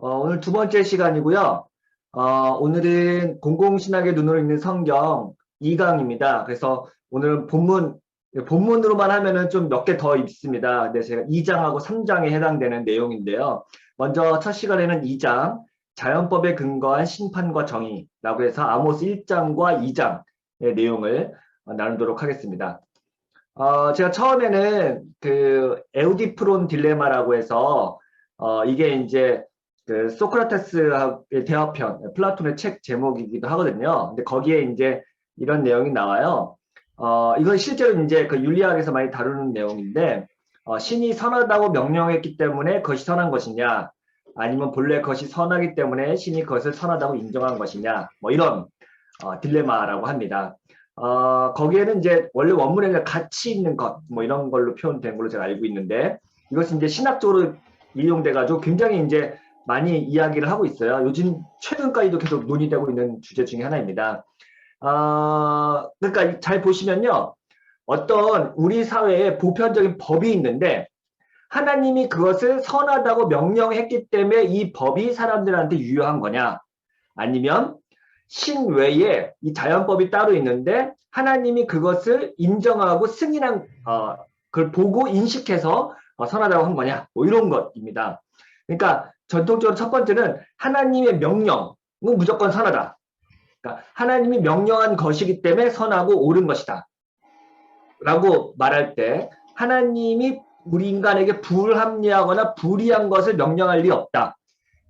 오늘 두 번째 시간이고요. 오늘은 공공신학의 눈으로 읽는 성경 2강입니다. 그래서 오늘은 본문으로만 하면은 좀 몇 개 더 있습니다. 근데 제가 2장하고 3장에 해당되는 내용인데요. 먼저 첫 시간에는 2장, 자연법에 근거한 심판과 정의라고 해서 아모스 1장과 2장의 내용을 나누도록 하겠습니다. 제가 처음에는 그 에우디프론 딜레마라고 해서 이게 이제 그 소크라테스의 대화편, 플라톤의 책 제목이기도 하거든요. 근데 거기에 이제 이런 내용이 나와요. 이건 실제로 이제 그 윤리학에서 많이 다루는 내용인데, 신이 선하다고 명령했기 때문에 그것이 선한 것이냐, 아니면 본래 그것이 선하기 때문에 신이 그것을 선하다고 인정한 것이냐, 뭐 이런 딜레마라고 합니다. 거기에는 이제 원래 원문에는 가치 있는 것, 뭐 이런 걸로 표현된 걸로 제가 알고 있는데, 이것이 이제 신학적으로 이용돼가지고 굉장히 이제 많이 이야기를 하고 있어요. 요즘 최근까지도 계속 논의되고 있는 주제 중에 하나입니다. 그러니까 잘 보시면요. 어떤 우리 사회에 보편적인 법이 있는데, 하나님이 그것을 선하다고 명령했기 때문에 이 법이 사람들한테 유효한 거냐, 아니면 신 외에 이 자연법이 따로 있는데 하나님이 그것을 인정하고 승인한 그걸 보고 인식해서 선하다고 한 거냐, 뭐 이런 것입니다. 그러니까 전통적으로 첫 번째는 하나님의 명령은 무조건 선하다. 그러니까 하나님이 명령한 것이기 때문에 선하고 옳은 것이다 라고 말할 때, 하나님이 우리 인간에게 불합리하거나 불이한 것을 명령할 리 없다.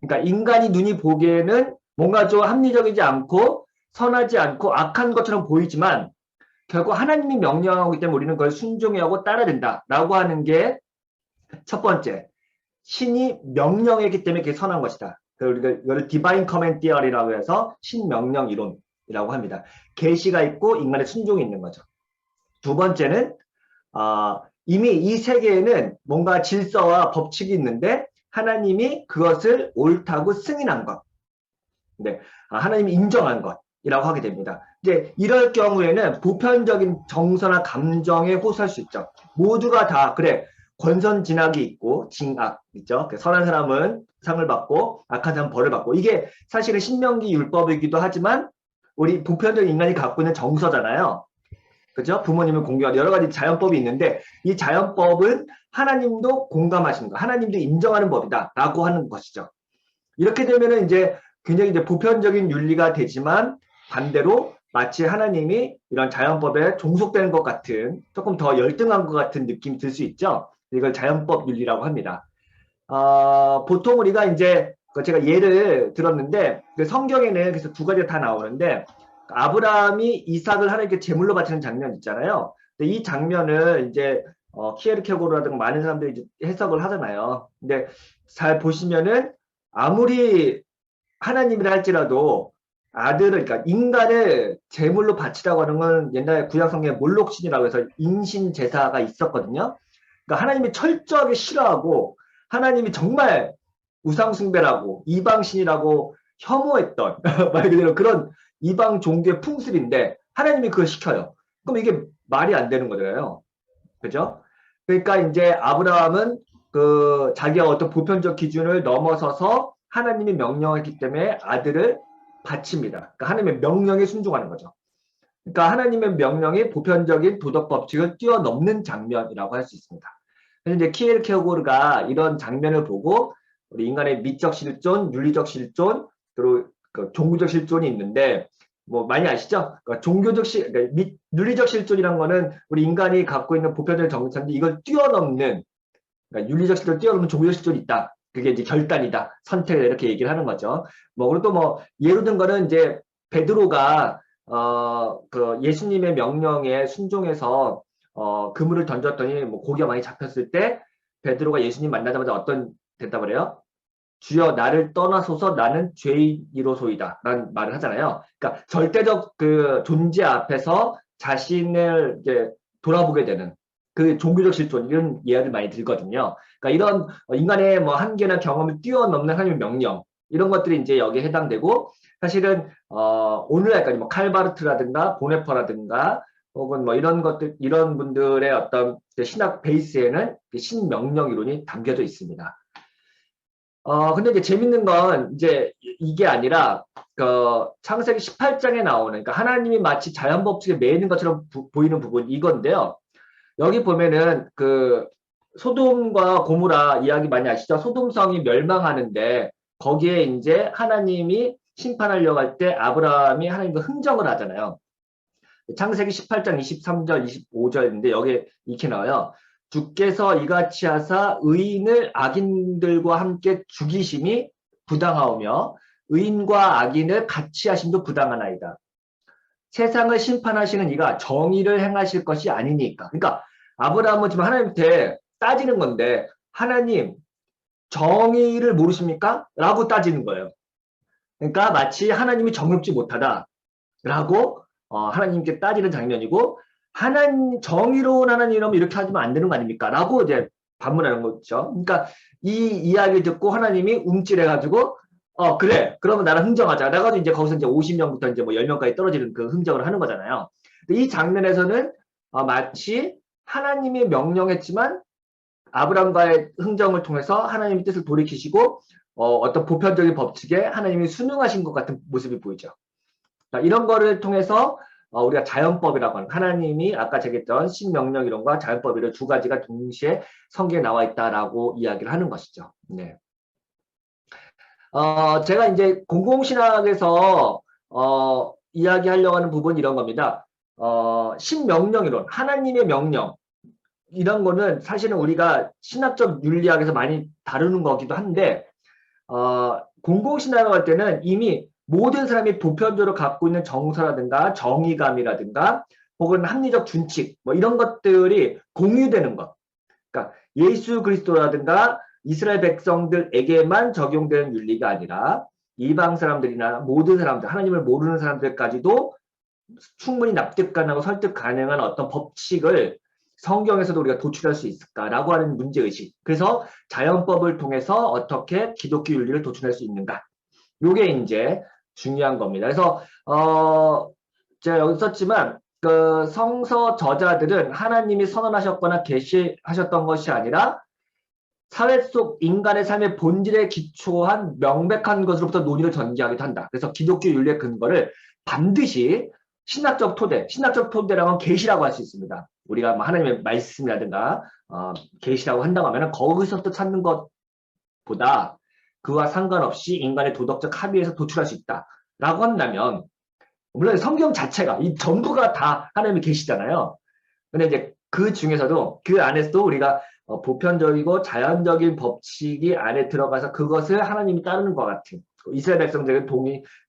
그러니까 인간이 눈이 보기에는 뭔가 좀 합리적이지 않고 선하지 않고 악한 것처럼 보이지만, 결국 하나님이 명령하기 때문에 우리는 그걸 순종해야 하고 따라야 된다라고 하는 게 첫 번째. 신이 명령했기 때문에 그게 선한 것이다. 우리가 이걸 디바인 커맨드 티어리라고 해서 신명령 이론이라고 합니다. 계시가 있고 인간의 순종이 있는 거죠. 두 번째는 이미 이 세계에는 뭔가 질서와 법칙이 있는데 하나님이 그것을 옳다고 승인한 것. 네, 하나님이 인정한 것이라고 하게 됩니다. 이제 이럴 경우에는 보편적인 정서나 감정에 호소할 수 있죠. 모두가 다 그래, 권선징악이 있고 징악 있죠. 선한 사람은 상을 받고 악한 사람은 벌을 받고, 이게 사실은 신명기 율법이기도 하지만 우리 보편적인 인간이 갖고 있는 정서잖아요. 그죠? 부모님을 공경하는 여러 가지 자연법이 있는데, 이 자연법은 하나님도 공감하시는 거, 하나님도 인정하는 법이다라고 하는 것이죠. 이렇게 되면은 이제 굉장히 이제 보편적인 윤리가 되지만, 반대로 마치 하나님이 이런 자연법에 종속되는 것 같은, 조금 더 열등한 것 같은 느낌이 들 수 있죠. 이걸 자연법 윤리라고 합니다. 보통 우리가 이제 제가 예를 들었는데, 그 성경에는 그래서 두 가지가 다 나오는데, 아브라함이 이삭을 하나님께 제물로 바치는 장면 있잖아요. 근데 이 장면을 이제 키에르케고르라든가 많은 사람들이 이제 해석을 하잖아요. 근데 잘 보시면은 아무리 하나님이라 할지라도 아들을, 그러니까 인간을 제물로 바치라고 하는 건 옛날 구약 성경에 몰록신이라고 해서 인신 제사가 있었거든요. 그러니까 하나님이 철저하게 싫어하고, 하나님이 정말 우상숭배라고 이방신이라고 혐오했던 말 그대로 그런 이방 종교의 풍습인데 하나님이 그걸 시켜요. 그럼 이게 말이 안 되는 거잖아요. 그죠? 그러니까 이제 아브라함은 그 자기가 어떤 보편적 기준을 넘어서서 하나님이 명령했기 때문에 아들을 바칩니다. 그러니까 하나님의 명령에 순종하는 거죠. 그러니까 하나님의 명령이 보편적인 도덕 법칙을 뛰어넘는 장면이라고 할 수 있습니다. 그래서 이제 키에르케고르가 이런 장면을 보고 우리 인간의 미적 실존, 윤리적 실존, 그리고 그 종교적 실존이 있는데, 뭐 많이 아시죠? 그러니까 그러니까 윤리적 실존이란 거는 우리 인간이 갖고 있는 보편적인 정체인데 이걸 뛰어넘는, 그러니까 윤리적 실존을 뛰어넘는 종교적 실존이 있다. 그게 이제 결단이다, 선택을 이렇게 얘기를 하는 거죠. 뭐 그리고 또 뭐 예로 든 거는 이제 베드로가 그 예수님의 명령에 순종해서 그물을 던졌더니 뭐 고기가 많이 잡혔을 때 베드로가 예수님 만나자마자 어떤 대답을 해요? 주여 나를 떠나소서 나는 죄인이로소이다 라는 말을 하잖아요. 그러니까 절대적 그 존재 앞에서 자신을 이제 돌아보게 되는 그 종교적 실존, 이런 예를 많이 들거든요. 그러니까 이런 인간의 뭐 한계나 경험을 뛰어넘는 하나님의 명령, 이런 것들이 이제 여기에 해당되고, 사실은 오늘날까지 뭐 칼바르트라든가 보네퍼라든가 혹은 뭐 이런 것들, 이런 분들의 어떤 신학 베이스에는 신명령 이론이 담겨져 있습니다. 근데 이제 재밌는 건 이제 이게 아니라 그 창세기 18장에 나오는 그러니까 하나님이 마치 자연 법칙에 매이는 것처럼 보이는 부분 이건데요. 여기 보면은 그 소돔과 고무라 이야기 많이 아시죠? 소돔성이 멸망하는데 거기에 이제 하나님이 심판하려고 할 때 아브라함이 하나님과 흥정을 하잖아요. 창세기 18장 23절 25절인데 여기에 이렇게 나와요. 주께서 이같이 하사 의인을 악인들과 함께 죽이심이 부당하오며 의인과 악인을 같이 하심도 부당하나이다. 세상을 심판하시는 이가 정의를 행하실 것이 아니니까. 그러니까 아브라함은 지금 하나님한테 따지는 건데 하나님 정의를 모르십니까? 라고 따지는 거예요. 그러니까 마치 하나님이 정롭지 못하다라고 하나님께 따지는 장면이고 하나님 정의로운 하나님이라면 이렇게 하면 안 되는 거 아닙니까? 라고 이제 반문하는 거죠. 그러니까 이 이야기 듣고 하나님이 움찔해가지고 그래 그러면 나랑 흥정하자. 나가지고 이제 거기서 이제 50명부터 이제 뭐 10명까지 떨어지는 그 흥정을 하는 거잖아요. 이 장면에서는 마치 하나님이 명령했지만 아브람과의 흥정을 통해서 하나님의 뜻을 돌이키시고 어떤 보편적인 법칙에 하나님이 순응하신 것 같은 모습이 보이죠. 이런 거를 통해서 우리가 자연법이라고 하는 하나님이 아까 제기했던 신명령 이론과 자연법 이런 두 가지가 동시에 성경에 나와 있다라고 이야기를 하는 것이죠. 네. 제가 이제 공공신학에서 이야기하려고 하는 부분이 이런 겁니다. 신명령 이론, 하나님의 명령 이런 거는 사실은 우리가 신학적 윤리학에서 많이 다루는 거기도 한데 공공신학을 할 때는 이미 모든 사람이 보편적으로 갖고 있는 정서라든가 정의감이라든가 혹은 합리적 준칙 뭐 이런 것들이 공유되는 것. 그러니까 예수 그리스도라든가 이스라엘 백성들에게만 적용되는 윤리가 아니라 이방 사람들이나 모든 사람들, 하나님을 모르는 사람들까지도 충분히 납득 가능하고 설득 가능한 어떤 법칙을 성경에서도 우리가 도출할 수 있을까라고 하는 문제의식. 그래서 자연법을 통해서 어떻게 기독교 윤리를 도출할 수 있는가. 요게 이제 중요한 겁니다. 그래서 제가 여기 썼지만 그 성서 저자들은 하나님이 선언하셨거나 계시하셨던 것이 아니라 사회 속 인간의 삶의 본질에 기초한 명백한 것으로부터 논의를 전개하기도 한다. 그래서 기독교 윤리의 근거를 반드시 신학적 토대, 신학적 토대라고 하면 계시라고 할 수 있습니다. 우리가 뭐 하나님의 말씀이라든가 계시라고 한다고 하면 거기서부터 찾는 것보다 그와 상관없이 인간의 도덕적 합의에서 도출할 수 있다라고 한다면 물론 성경 자체가 이 전부가 다 하나님의 계시잖아요. 근데 이제 그 중에서도 그 안에서도 우리가 보편적이고 자연적인 법칙이 안에 들어가서 그것을 하나님이 따르는 것 같은 이스라엘 백성들에게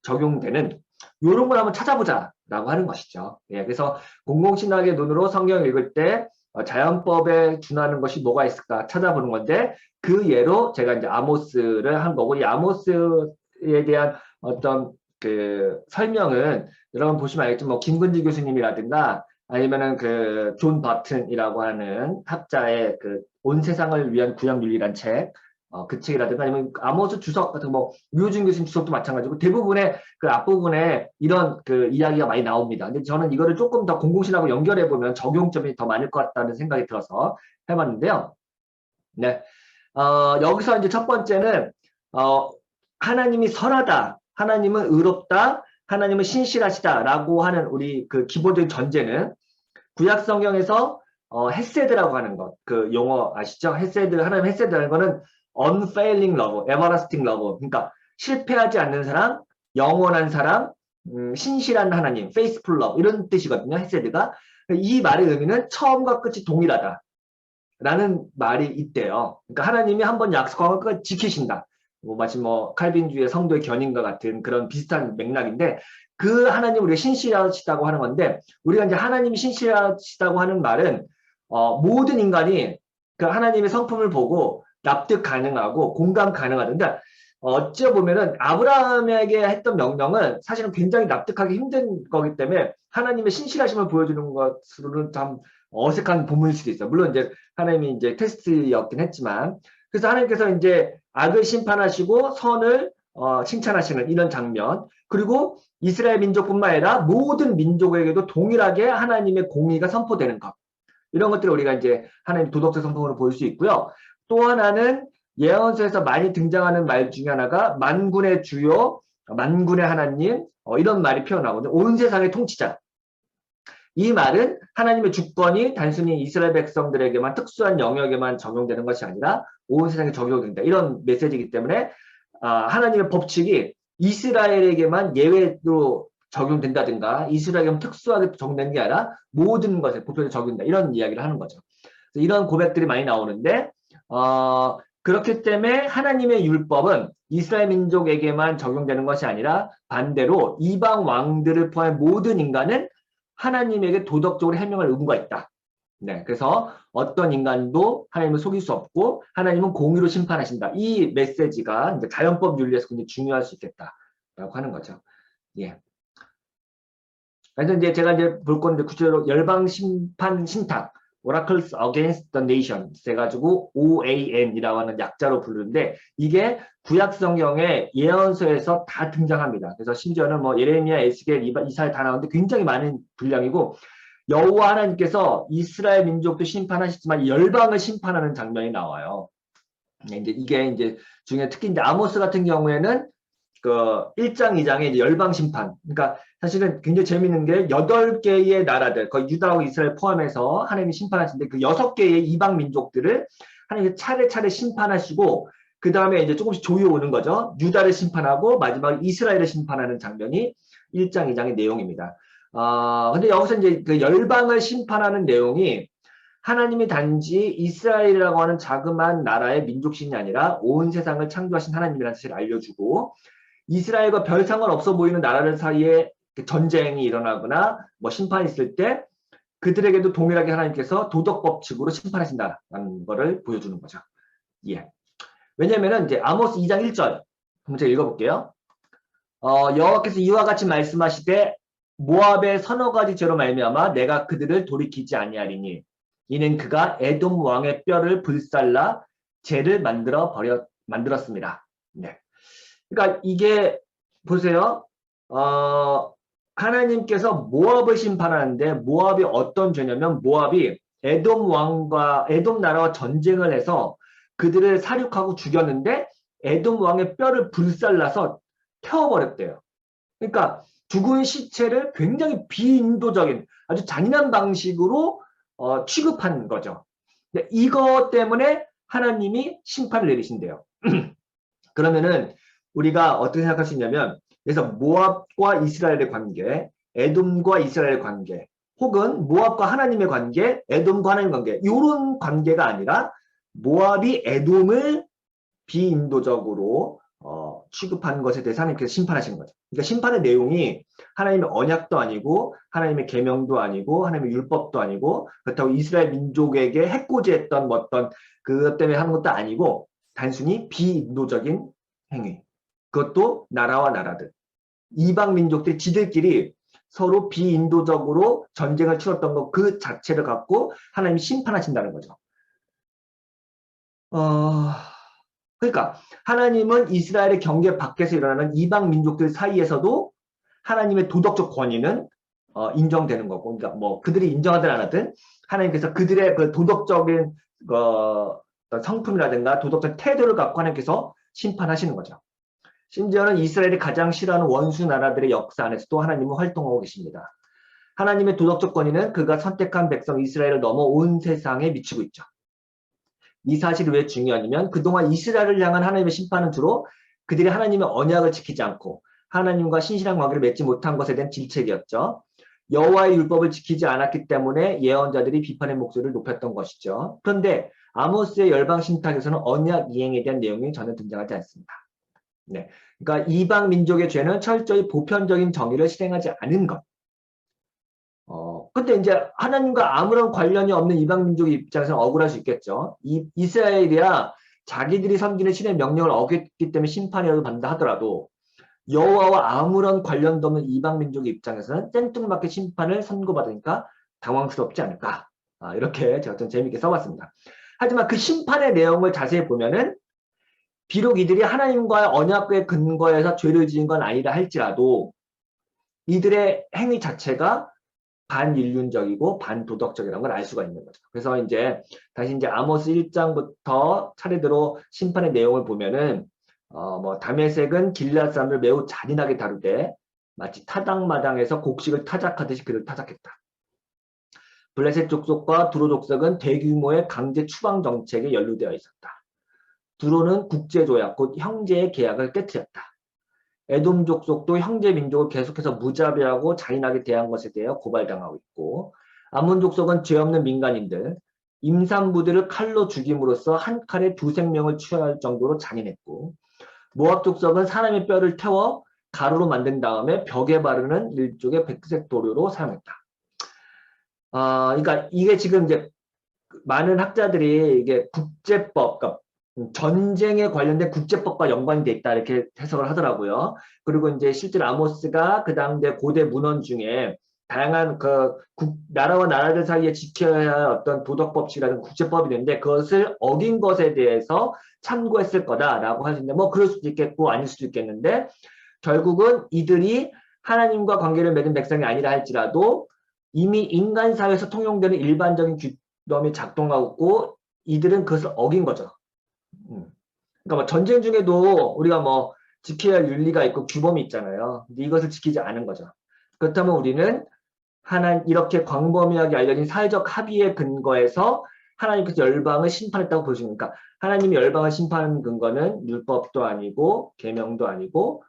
적용되는 이런 걸 한번 찾아보자라고 하는 것이죠. 예, 그래서 공공신학의 눈으로 성경을 읽을 때 자연법에 준하는 것이 뭐가 있을까 찾아보는 건데 그 예로 제가 이제 아모스를 한 거고 이 아모스에 대한 어떤 그 설명은 여러분 보시면 알겠지만 뭐 김근지 교수님이라든가 아니면은 그 존 버튼이라고 하는 학자의 그 온 세상을 위한 구약 윤리란 책, 그 책이라든가 아니면 아모스 주석 같은 뭐 류준 교수님 주석도 마찬가지고 대부분의 그 앞부분에 이런 그 이야기가 많이 나옵니다. 근데 저는 이거를 조금 더 공공신하고 연결해 보면 적용점이 더 많을 것 같다는 생각이 들어서 해봤는데요. 네, 여기서 이제 첫 번째는 하나님이 선하다, 하나님은 의롭다, 하나님은 신실하시다라고 하는 우리 그 기본적인 전제는 구약 성경에서 헤세드라고 하는 것, 그 용어 아시죠? 헤세드, 하나님 헤세드라는 거는 unfailing love, everlasting love. 그러니까 실패하지 않는 사람, 영원한 사람, 신실한 하나님, faithful love 이런 뜻이거든요. 헤세드가 이 말의 의미는 처음과 끝이 동일하다. 라는 말이 있대요. 그러니까 하나님이 한번 약속한 걸 끝까지 지키신다. 뭐 마치 뭐 칼빈주의 성도의 견인과 같은 그런 비슷한 맥락인데 그 하나님 우리가 신실하시다고 하는 건데 우리가 이제 하나님이 신실하시다고 하는 말은 모든 인간이 그 하나님의 성품을 보고 납득 가능하고 공감 가능하던데 어찌 보면은 아브라함에게 했던 명령은 사실은 굉장히 납득하기 힘든 거기 때문에 하나님의 신실하심을 보여주는 것으로는 참 어색한 부분일 수도 있어요. 물론 이제 하나님이 이제 테스트였긴 했지만 그래서 하나님께서 이제 악을 심판하시고 선을 칭찬하시는 이런 장면 그리고 이스라엘 민족뿐만 아니라 모든 민족에게도 동일하게 하나님의 공의가 선포되는 것 이런 것들을 우리가 이제 하나님 도덕적 성품으로 볼 수 있고요. 또 하나는 예언서에서 많이 등장하는 말 중에 하나가 만군의 주요, 만군의 하나님, 이런 말이 표현하거든요. 온 세상의 통치자. 이 말은 하나님의 주권이 단순히 이스라엘 백성들에게만 특수한 영역에만 적용되는 것이 아니라 온 세상에 적용된다. 이런 메시지이기 때문에 하나님의 법칙이 이스라엘에게만 예외로 적용된다든가 이스라엘에게만 특수하게 적용되는 게 아니라 모든 것에 보편적으로 적용된다. 이런 이야기를 하는 거죠. 이런 고백들이 많이 나오는데 그렇기 때문에 하나님의 율법은 이스라엘 민족에게만 적용되는 것이 아니라 반대로 이방 왕들을 포함한 모든 인간은 하나님에게 도덕적으로 해명할 의무가 있다. 네, 그래서 어떤 인간도 하나님을 속일 수 없고 하나님은 공의로 심판하신다. 이 메시지가 이제 자연법 윤리에서 굉장히 중요할 수 있겠다라고 하는 거죠. 예. 그래서 이제 제가 이제 볼 건데 구체적으로 열방 심판 신탁 Oracles Against the Nations 해가지고 OAN이라고 하는 약자로 부르는데 이게 구약 성경의 예언서에서 다 등장합니다. 그래서 심지어는 뭐 예레미야, 에스겔, 이사야 다 나오는데 굉장히 많은 분량이고 여호와 하나님께서 이스라엘 민족도 심판하시지만 열방을 심판하는 장면이 나와요. 이제 이게 이제 중에 특히 이제 아모스 같은 경우에는 그 1장, 2장의 이제 열방 심판. 그러니까 사실은 굉장히 재밌는 게 8개의 나라들, 거의 유다하고 이스라엘 포함해서 하나님이 심판하시는데 그 6개의 이방 민족들을 하나님이 차례차례 심판하시고 그 다음에 이제 조금씩 조여 오는 거죠. 유다를 심판하고 마지막에 이스라엘을 심판하는 장면이 1장, 2장의 내용입니다. 근데 여기서 이제 그 열방을 심판하는 내용이 하나님이 단지 이스라엘이라고 하는 자그마한 나라의 민족신이 아니라 온 세상을 창조하신 하나님이라는 사실을 알려주고 이스라엘과 별 상관없어 보이는 나라들 사이에 전쟁이 일어나거나 뭐 심판이 있을 때 그들에게도 동일하게 하나님께서 도덕 법칙으로 심판하신다는 것을 보여주는 거죠. 예. 왜냐면은 이제 아모스 2장 1절 한번 제가 읽어볼게요. 여호와께서 이와 같이 말씀하시되 모압의 서너 가지 죄로 말미암아 내가 그들을 돌이키지 아니하리니 이는 그가 에돔 왕의 뼈를 불살라 죄를 만들었습니다. 네. 그러니까 이게 보세요. 하나님께서 모압을 심판하는데 모압이 어떤 죄냐면 모압이 에돔 나라와 전쟁을 해서 그들을 사륙하고 죽였는데 에돔 왕의 뼈를 불살라서 태워버렸대요. 그러니까 죽은 시체를 굉장히 비인도적인 아주 잔인한 방식으로 취급한 거죠. 근데 이것 때문에 하나님이 심판을 내리신대요. 그러면은 우리가 어떻게 생각할 수 있냐면 그래서 모압과 이스라엘의 관계, 에돔과 이스라엘의 관계, 혹은 모압과 하나님의 관계, 에돔과 하나님의 관계 이런 관계가 아니라 모압이 에돔을 비인도적으로 취급한 것에 대해서 하나님께서 심판하시는 거죠. 그러니까 심판의 내용이 하나님의 언약도 아니고 하나님의 계명도 아니고 하나님의 율법도 아니고 그렇다고 이스라엘 민족에게 해코지했던 어떤 그것 때문에 하는 것도 아니고 단순히 비인도적인 행위. 그것도 나라와 나라들. 이방 민족들 지들끼리 서로 비인도적으로 전쟁을 치렀던 것 그 자체를 갖고 하나님이 심판하신다는 거죠. 그러니까 하나님은 이스라엘의 경계 밖에서 일어나는 이방 민족들 사이에서도 하나님의 도덕적 권위는 인정되는 거고, 그러니까 뭐 그들이 인정하든 안 하든 하나님께서 그들의 그 도덕적인 성품이라든가 도덕적 태도를 갖고 하나님께서 심판하시는 거죠. 심지어는 이스라엘이 가장 싫어하는 원수 나라들의 역사 안에서도 하나님은 활동하고 계십니다. 하나님의 도덕적 권위는 그가 선택한 백성 이스라엘을 넘어 온 세상에 미치고 있죠. 이 사실이 왜 중요하냐면 그동안 이스라엘을 향한 하나님의 심판은 주로 그들이 하나님의 언약을 지키지 않고 하나님과 신실한 관계를 맺지 못한 것에 대한 질책이었죠. 여호와의 율법을 지키지 않았기 때문에 예언자들이 비판의 목소리를 높였던 것이죠. 그런데 아모스의 열방 신탁에서는 언약 이행에 대한 내용이 전혀 등장하지 않습니다. 네. 그러니까 이방 민족의 죄는 철저히 보편적인 정의를 실행하지 않은 것. 근데 이제 하나님과 아무런 관련이 없는 이방 민족의 입장에서는 억울할 수 있겠죠. 이스라엘이야 자기들이 섬기는 신의 명령을 어겼기 때문에 심판을 받는다 하더라도 여호와와 아무런 관련도 없는 이방 민족의 입장에서는 생뚱맞게 심판을 선고받으니까 당황스럽지 않을까. 이렇게 제가 좀 재미있게 써봤습니다. 하지만 그 심판의 내용을 자세히 보면은 비록 이들이 하나님과의 언약의 근거에서 죄를 지은 건 아니다 할지라도 이들의 행위 자체가 반인륜적이고 반도덕적이라는 걸 알 수가 있는 거죠. 그래서 이제 다시 이제 아모스 1장부터 차례대로 심판의 내용을 보면은 뭐 다메섹은 길앗 사람을 매우 잔인하게 다루되 마치 타당마당에서 곡식을 타작하듯이 그를 타작했다. 블레셋 족속과 두로 족속은 대규모의 강제 추방 정책에 연루되어 있었다. 두로는 국제조약, 곧 형제의 계약을 깨뜨렸다. 에돔 족속도 형제 민족을 계속해서 무자비하고 잔인하게 대한 것에 대해 고발당하고 있고, 아몬 족속은 죄 없는 민간인들, 임산부들을 칼로 죽임으로써 한 칼에 두 생명을 취할 정도로 잔인했고, 모압 족속은 사람의 뼈를 태워 가루로 만든 다음에 벽에 바르는 일종의 백색 도료로 사용했다. 그러니까 이게 지금 이제 많은 학자들이 이게 국제법, 그러니까 전쟁에 관련된 국제법과 연관이 돼 있다 이렇게 해석을 하더라고요. 그리고 이제 실제로 아모스가 그 당대 고대 문헌 중에 다양한 나라와 나라들 사이에 지켜야 할 어떤 도덕 법칙이라든 국제법이 있는데 그것을 어긴 것에 대해서 참고했을 거다라고 하시는데 뭐 그럴 수도 있겠고 아닐 수도 있겠는데 결국은 이들이 하나님과 관계를 맺은 백성이 아니라 할지라도 이미 인간 사회에서 통용되는 일반적인 규범이 작동하고 이들은 그것을 어긴 거죠. 그러니까 뭐 전쟁 중에도 우리가 뭐 지켜야 할 윤리가 있고 규범이 있잖아요. 근데 이것을 지키지 않은 거죠. 그렇다면 우리는 이렇게 광범위하게 알려진 사회적 합의의 근거에서 하나님께서 열방을 심판했다고 보시니까 그러니까 하나님이 열방을 심판하는 근거는 율법도 아니고 계명도 아니고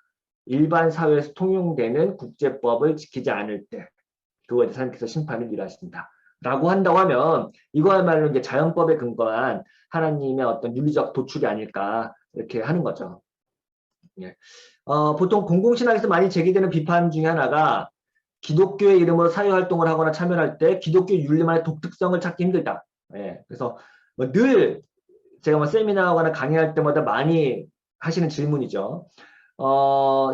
일반 사회에서 통용되는 국제법을 지키지 않을 때 그거에 대해서 하나님께서 심판을 일하신다. 라고 한다고 하면 이거야말로 이제 자연법에 근거한 하나님의 어떤 윤리적 도출이 아닐까 이렇게 하는 거죠. 예. 보통 공공신학에서 많이 제기되는 비판 중에 하나가 기독교의 이름으로 사회활동을 하거나 참여할 때 기독교 윤리만의 독특성을 찾기 힘들다. 예. 그래서 늘 제가 뭐 세미나하거나 강의할 때마다 많이 하시는 질문이죠.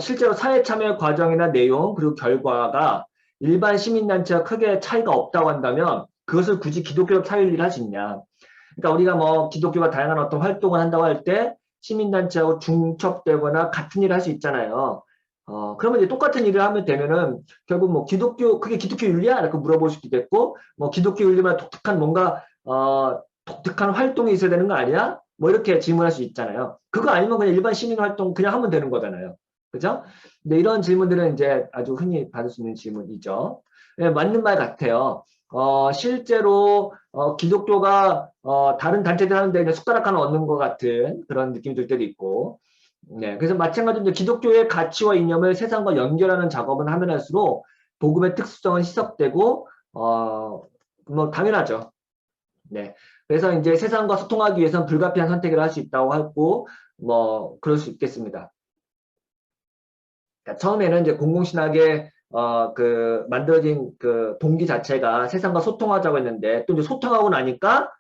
실제로 사회 참여 과정이나 내용 그리고 결과가 일반 시민단체와 크게 차이가 없다고 한다면 그것을 굳이 기독교적 사회윤리를 할 수 있냐. 그러니까 우리가 뭐 기독교가 다양한 어떤 활동을 한다고 할 때 시민단체하고 중첩되거나 같은 일을 할 수 있잖아요. 그러면 이제 똑같은 일을 하면 되면은 결국 뭐 그게 기독교 윤리야? 이렇게 물어볼 수도 있겠고, 뭐 기독교 윤리만 독특한 뭔가, 독특한 활동이 있어야 되는 거 아니야? 뭐 이렇게 질문할 수 있잖아요. 그거 아니면 그냥 일반 시민 활동 그냥 하면 되는 거잖아요. 그죠? 근데 이런 질문들은 이제 아주 흔히 받을 수 있는 질문이죠. 네, 맞는 말 같아요. 실제로, 기독교가, 다른 단체들 하는데 그냥 숟가락 하나 얻는 것 같은 그런 느낌이 들 때도 있고, 네, 그래서 마찬가지로 기독교의 가치와 이념을 세상과 연결하는 작업을 하면 할수록 복음의 특수성은 희석되고, 뭐, 당연하죠. 네. 그래서 이제 세상과 소통하기 위해서는 불가피한 선택을 할 수 있다고 하고, 뭐, 그럴 수 있겠습니다. 그러니까 처음에는 이제 공공신학의 만들어진 그 동기 자체가 세상과 소통하자고 했는데, 또 이제 소통하고 나니까,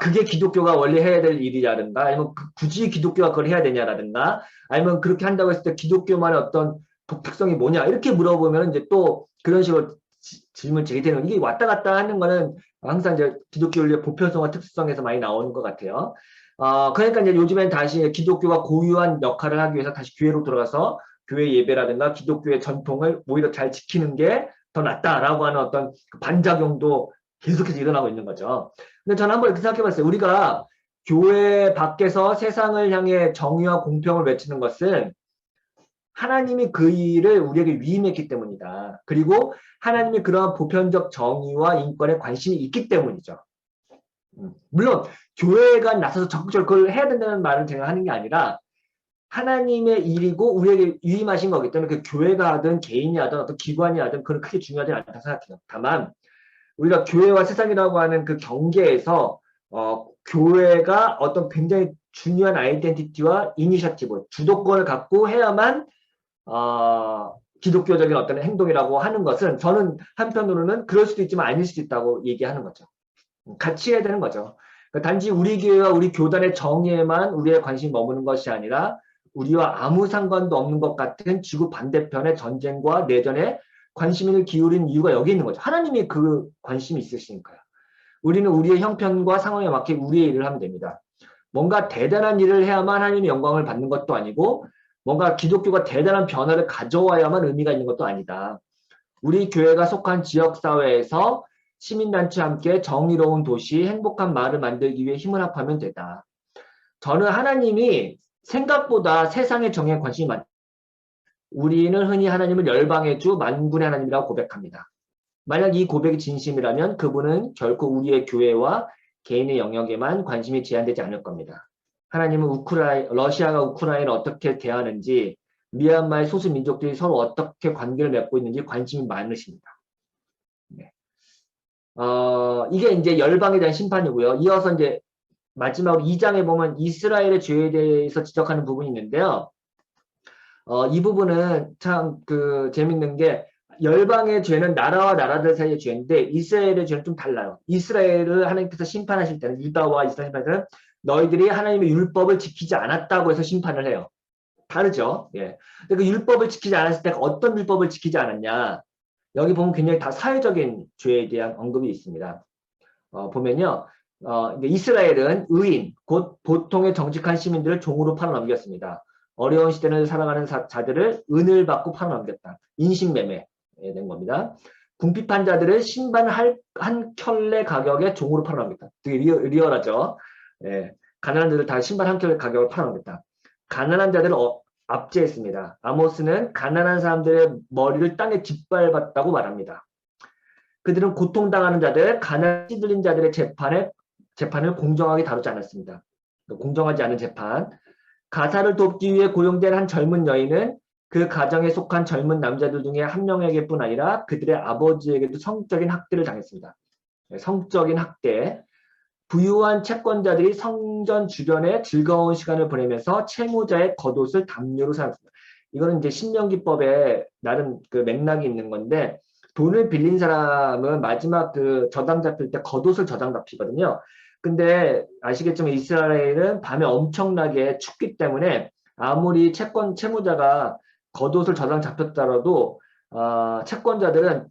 그게 기독교가 원래 해야 될 일이라든가, 아니면 굳이 기독교가 그걸 해야 되냐라든가, 아니면 그렇게 한다고 했을 때 기독교만의 어떤 독특성이 뭐냐, 이렇게 물어보면 이제 또 그런 식으로 질문 제기되는, 이게 왔다 갔다 하는 거는 항상 이제 기독교 윤리의 보편성과 특수성에서 많이 나오는 것 같아요. 그러니까 이제 요즘엔 다시 기독교가 고유한 역할을 하기 위해서 다시 교회로 들어가서 교회 예배라든가 기독교의 전통을 오히려 잘 지키는 게 더 낫다라고 하는 어떤 반작용도 계속해서 일어나고 있는 거죠. 근데 저는 한번 이렇게 생각해 봤어요. 우리가 교회 밖에서 세상을 향해 정의와 공평을 외치는 것은 하나님이 그 일을 우리에게 위임했기 때문이다. 그리고 하나님이 그러한 보편적 정의와 인권에 관심이 있기 때문이죠. 물론 교회가 나서서 적극적으로 그걸 해야 된다는 말을 제가 하는 게 아니라 하나님의 일이고 우리에게 위임하신 거기 때문에 그 교회가 하든 개인이 하든 어떤 기관이 하든 그건 크게 중요하지 않다고 생각해요. 다만 우리가 교회와 세상이라고 하는 그 경계에서 교회가 어떤 굉장히 중요한 아이덴티티와 이니셔티브, 주도권을 갖고 해야만 기독교적인 어떤 행동이라고 하는 것은 저는 한편으로는 그럴 수도 있지만 아닐 수도 있다고 얘기하는 거죠. 같이 해야 되는 거죠. 그러니까 단지 우리 교회와 우리 교단의 정의에만 우리의 관심이 머무는 것이 아니라 우리와 아무 상관도 없는 것 같은 지구 반대편의 전쟁과 내전에 관심을 기울인 이유가 여기 있는 거죠. 하나님이 그 관심이 있으시니까요. 우리는 우리의 형편과 상황에 맞게 우리의 일을 하면 됩니다. 뭔가 대단한 일을 해야만 하나님의 영광을 받는 것도 아니고 뭔가 기독교가 대단한 변화를 가져와야만 의미가 있는 것도 아니다. 우리 교회가 속한 지역사회에서 시민단체와 함께 정의로운 도시, 행복한 마을을 만들기 위해 힘을 합하면 되다. 저는 하나님이 생각보다 세상의 정의에 관심이 많다. 우리는 흔히 하나님을 열방의 주 만군의 하나님이라고 고백합니다. 만약 이 고백이 진심이라면 그분은 결코 우리의 교회와 개인의 영역에만 관심이 제한되지 않을 겁니다. 하나님은 러시아가 우크라이나를 어떻게 대하는지, 미얀마의 소수 민족들이 서로 어떻게 관계를 맺고 있는지 관심이 많으십니다. 네. 이게 이제 열방에 대한 심판이고요. 이어서 이제 마지막으로 2장에 보면 이스라엘의 죄에 대해서 지적하는 부분이 있는데요. 이 부분은 참 재밌는 게 열방의 죄는 나라와 나라들 사이의 죄인데 이스라엘의 죄는 좀 달라요. 이스라엘을 하나님께서 심판하실 때는 유다와 이스라엘 심판은 너희들이 하나님의 율법을 지키지 않았다고 해서 심판을 해요. 다르죠. 예. 근데 그 율법을 지키지 않았을 때 어떤 율법을 지키지 않았냐. 여기 보면 굉장히 다 사회적인 죄에 대한 언급이 있습니다. 보면요. 이스라엘은 의인, 곧 보통의 정직한 시민들을 종으로 팔아넘겼습니다. 어려운 시대를 살아가는 자들을 은을 받고 팔아넘겼다. 인신매매 된 겁니다. 궁핍한 자들을 신반 한 켤레 가격에 종으로 팔아넘겼다. 되게 리얼하죠. 예. 가난한 자들 다 신반 한 켤레 가격을 팔아넘겼다. 가난한 자들을 압제했습니다. 아모스는 가난한 사람들의 머리를 땅에 짓밟았다고 말합니다. 그들은 고통당하는 자들, 가난에 찌들린 자들의 재판을 공정하게 다루지 않았습니다. 공정하지 않은 재판. 가사를 돕기 위해 고용된 한 젊은 여인은 그 가정에 속한 젊은 남자들 중에 한 명에게뿐 아니라 그들의 아버지에게도 성적인 학대를 당했습니다. 성적인 학대. 부유한 채권자들이 성전 주변에 즐거운 시간을 보내면서 채무자의 겉옷을 담요로 사용했습니다. 이거는 이제 신명기법에 나름 맥락이 있는 건데 돈을 빌린 사람은 마지막 저당 잡힐 때 겉옷을 저당 잡히거든요. 근데 아시겠지만 이스라엘은 밤에 엄청나게 춥기 때문에 아무리 채무자가 겉옷을 저당 잡혔더라도 채권자들은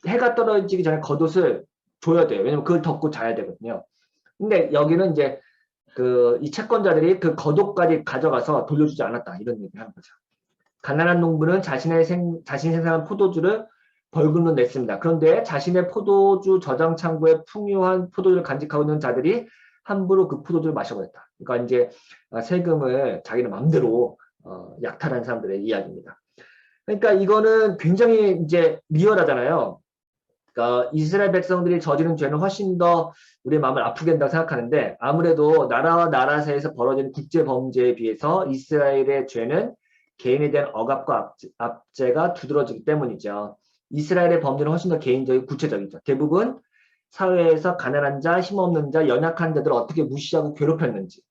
해가 떨어지기 전에 겉옷을 줘야 돼요. 왜냐면 그걸 덮고 자야 되거든요. 근데 여기는 이제 이 채권자들이 그 겉옷까지 가져가서 돌려주지 않았다 이런 얘기를 하는 거죠. 가난한 농부는 자신이 생산한 포도주를 벌금으로 냈습니다. 그런데 자신의 포도주 저장 창고에 풍요한 포도주를 간직하고 있는 자들이 함부로 그 포도주를 마셔버렸다. 그러니까 이제 세금을 자기는 마음대로 약탈한 사람들의 이야기입니다. 그러니까 이거는 굉장히 이제 리얼하잖아요. 그러니까 이스라엘 백성들이 저지른 죄는 훨씬 더 우리의 마음을 아프게 한다고 생각하는데 아무래도 나라와 나라 사이에서 벌어지는 국제 범죄에 비해서 이스라엘의 죄는 개인에 대한 억압과 압제가 두드러지기 때문이죠. 이스라엘의 범죄는 훨씬 더 개인적이고 구체적이죠. 대부분 사회에서 가난한 자, 힘없는 자, 연약한 자들을 어떻게 무시하고 괴롭혔는지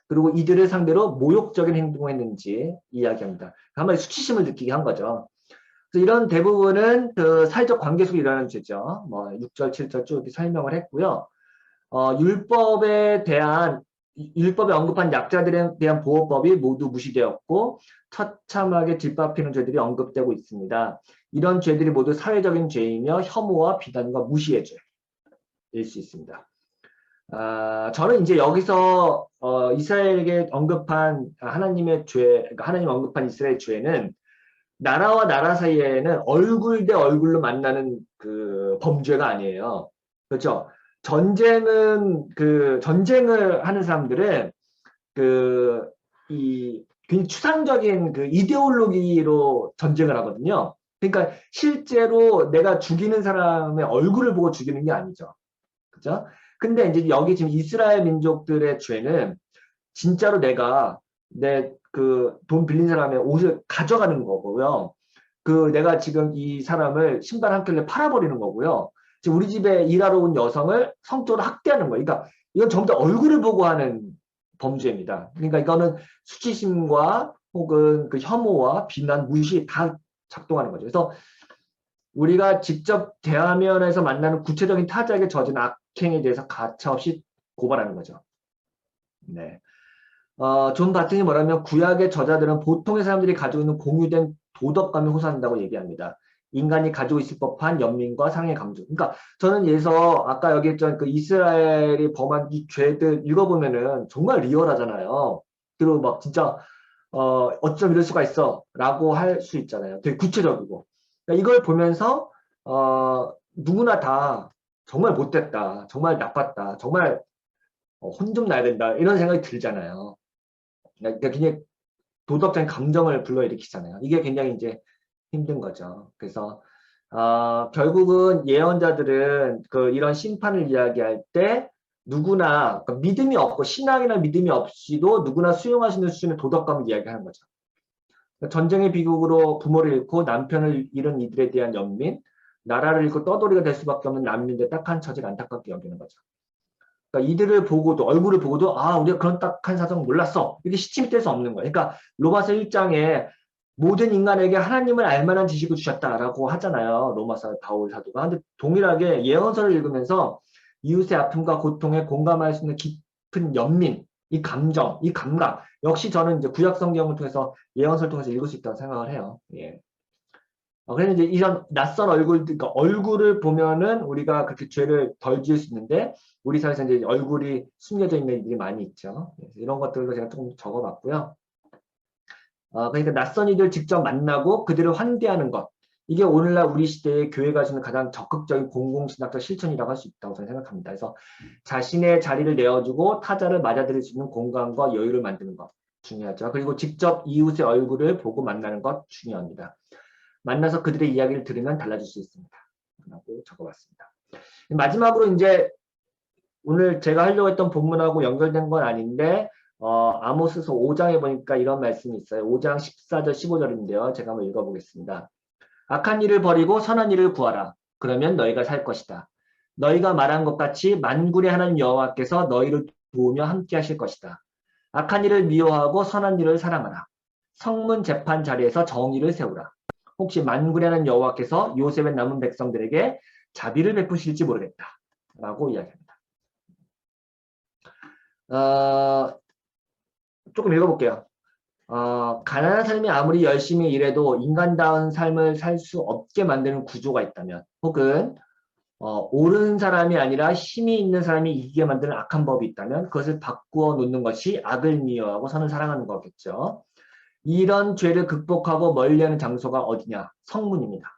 그리고 이들을 상대로 모욕적인 행동을 했는지 이야기합니다. 한마디 수치심을 느끼게 한 거죠. 이런 대부분은 사회적 관계 속에 일어나는 죄죠. 뭐 6절, 7절 쭉 이렇게 설명을 했고요. 율법에 언급한 약자들에 대한 보호법이 모두 무시되었고 처참하게 뒷밟히는 죄들이 언급되고 있습니다. 이런 죄들이 모두 사회적인 죄이며 혐오와 비난과 무시의 죄일 수 있습니다. 저는 이제 여기서 이스라엘에게 언급한 하나님의 죄, 그러니까 하나님 언급한 이스라엘 죄는 나라와 나라 사이에는 얼굴 대 얼굴로 만나는 범죄가 아니에요. 그렇죠? 전쟁을 하는 사람들은 굉장히 추상적인 이데올로기로 전쟁을 하거든요. 그러니까 실제로 내가 죽이는 사람의 얼굴을 보고 죽이는 게 아니죠. 그죠? 근데 이제 여기 지금 이스라엘 민족들의 죄는 진짜로 내가 돈 빌린 사람의 옷을 가져가는 거고요. 내가 지금 이 사람을 신발 한 켤레 팔아버리는 거고요. 지금 우리 집에 일하러 온 여성을 성적으로 학대하는 거예요. 그러니까 이건 전부 다 얼굴을 보고 하는 범죄입니다. 그러니까 이거는 수치심과 혹은 혐오와 비난, 무시 다 작동하는 거죠. 그래서 우리가 직접 대화면에서 만나는 구체적인 타자에게 젖은 악행에 대해서 가차없이 고발하는 거죠. 네. 존 바튼이 뭐라면 구약의 저자들은 보통의 사람들이 가지고 있는 공유된 도덕감을 호소한다고 얘기합니다. 인간이 가지고 있을 법한 연민과 사랑의 감정. 그러니까 저는 예서 아까 여기 했던 이스라엘이 범한 이 죄들 읽어보면은 정말 리얼하잖아요. 그리고 막 진짜 어쩜 이럴 수가 있어 라고 할 수 있잖아요. 되게 구체적이고. 그러니까 이걸 보면서 누구나 다 정말 못됐다, 정말 나빴다, 정말 혼 좀 나야 된다 이런 생각이 들잖아요. 그러니까 굉장히 도덕적인 감정을 불러일으키잖아요. 이게 굉장히 이제 힘든 거죠. 그래서 결국은 예언자들은 이런 심판을 이야기할 때 누구나 믿음이 없고 신앙이나 믿음이 없이도 누구나 수용할 수 있는 수준의 도덕감을 이야기하는 거죠. 전쟁의 비극으로 부모를 잃고 남편을 잃은 이들에 대한 연민, 나라를 잃고 떠돌이가 될 수밖에 없는 난민들의 딱한 처지를 안타깝게 여기는 거죠. 그러니까 이들을 보고도 얼굴을 보고도 우리가 그런 딱한 사정 몰랐어 이렇게 시침이 뗄 수 없는 거예요. 그러니까 로마서 1장에 모든 인간에게 하나님을 알만한 지식을 주셨다라고 하잖아요. 로마서 바울 사도가. 근데 동일하게 예언서를 읽으면서 이웃의 아픔과 고통에 공감할 수 있는 깊은 연민, 이 감정, 이 감각 역시 저는 이제 구약 성경을 통해서 예언서를 통해서 읽을 수 있다고 생각을 해요. 예. 그래서 이제 이런 낯선 얼굴, 그러니까 얼굴을 보면은 우리가 그렇게 죄를 덜 지을 수 있는데 우리 사회에서 이제 얼굴이 숨겨져 있는 일이 많이 있죠. 이런 것들도 제가 조금 적어봤고요. 그러니까 낯선 이들 직접 만나고 그들을 환대하는 것. 이게 오늘날 우리 시대의 교회가 주는 가장 적극적인 공공신학적 실천이라고 할 수 있다고 저는 생각합니다. 그래서 자신의 자리를 내어주고 타자를 맞아들일 수 있는 공간과 여유를 만드는 것 중요하죠. 그리고 직접 이웃의 얼굴을 보고 만나는 것 중요합니다. 만나서 그들의 이야기를 들으면 달라질 수 있습니다. 라고 적어봤습니다. 마지막으로 이제 오늘 제가 하려고 했던 본문하고 연결된 건 아닌데 아모스서 5장에 보니까 이런 말씀이 있어요. 5장 14절 15절인데요. 제가 한번 읽어보겠습니다. 악한 일을 버리고 선한 일을 구하라. 그러면 너희가 살 것이다. 너희가 말한 것 같이 만군의 하나님 여호와께서 너희를 도우며 함께 하실 것이다. 악한 일을 미워하고 선한 일을 사랑하라. 성문 재판 자리에서 정의를 세우라. 혹시 만군의 하나님 여호와께서 요셉의 남은 백성들에게 자비를 베푸실지 모르겠다. 라고 이야기합니다. 조금 읽어볼게요. 가난한 사람이 아무리 열심히 일해도 인간다운 삶을 살 수 없게 만드는 구조가 있다면, 혹은 옳은 사람이 아니라 힘이 있는 사람이 이기게 만드는 악한 법이 있다면 그것을 바꾸어 놓는 것이 악을 미워하고 선을 사랑하는 거겠죠. 이런 죄를 극복하고 멀리하는 장소가 어디냐? 성문입니다.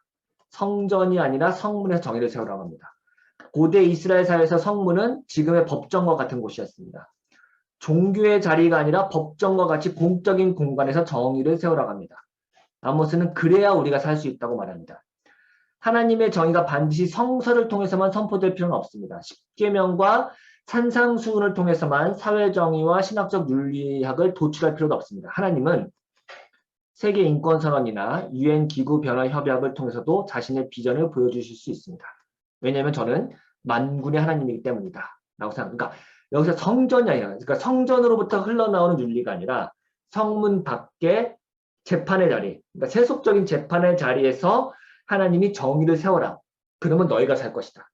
성전이 아니라 성문에서 정의를 세우라고 합니다. 고대 이스라엘 사회에서 성문은 지금의 법정과 같은 곳이었습니다. 종교의 자리가 아니라 법정과 같이 공적인 공간에서 정의를 세우라고 합니다. 아모스는 그래야 우리가 살 수 있다고 말합니다. 하나님의 정의가 반드시 성서를 통해서만 선포될 필요는 없습니다. 십계명과 산상수훈을 통해서만 사회정의와 신학적 윤리학을 도출할 필요도 없습니다. 하나님은 세계인권선언이나 유엔기구 변화협약을 통해서도 자신의 비전을 보여주실 수 있습니다. 왜냐하면 저는 만군의 하나님이기 때문이다. 라고 생각합니다. 그러니까 여기서 성전이 아니라, 그러니까 성전으로부터 흘러나오는 윤리가 아니라 성문 밖에 재판의 자리, 그러니까 세속적인 재판의 자리에서 하나님이 정의를 세워라. 그러면 너희가 살 것이다.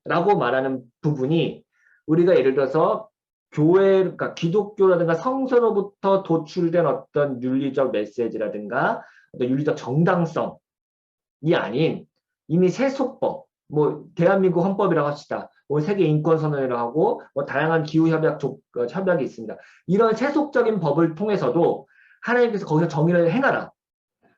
라고 말하는 부분이 우리가 예를 들어서 교회, 그러니까 기독교라든가 성서로부터 도출된 어떤 윤리적 메시지라든가 어떤 윤리적 정당성이 아닌 이미 세속법, 뭐 대한민국 헌법이라고 합시다. 뭐 세계 인권선언이라고 하고 뭐 다양한 기후협약 협약이 있습니다. 이런 세속적인 법을 통해서도 하나님께서 거기서 정의를 행하라.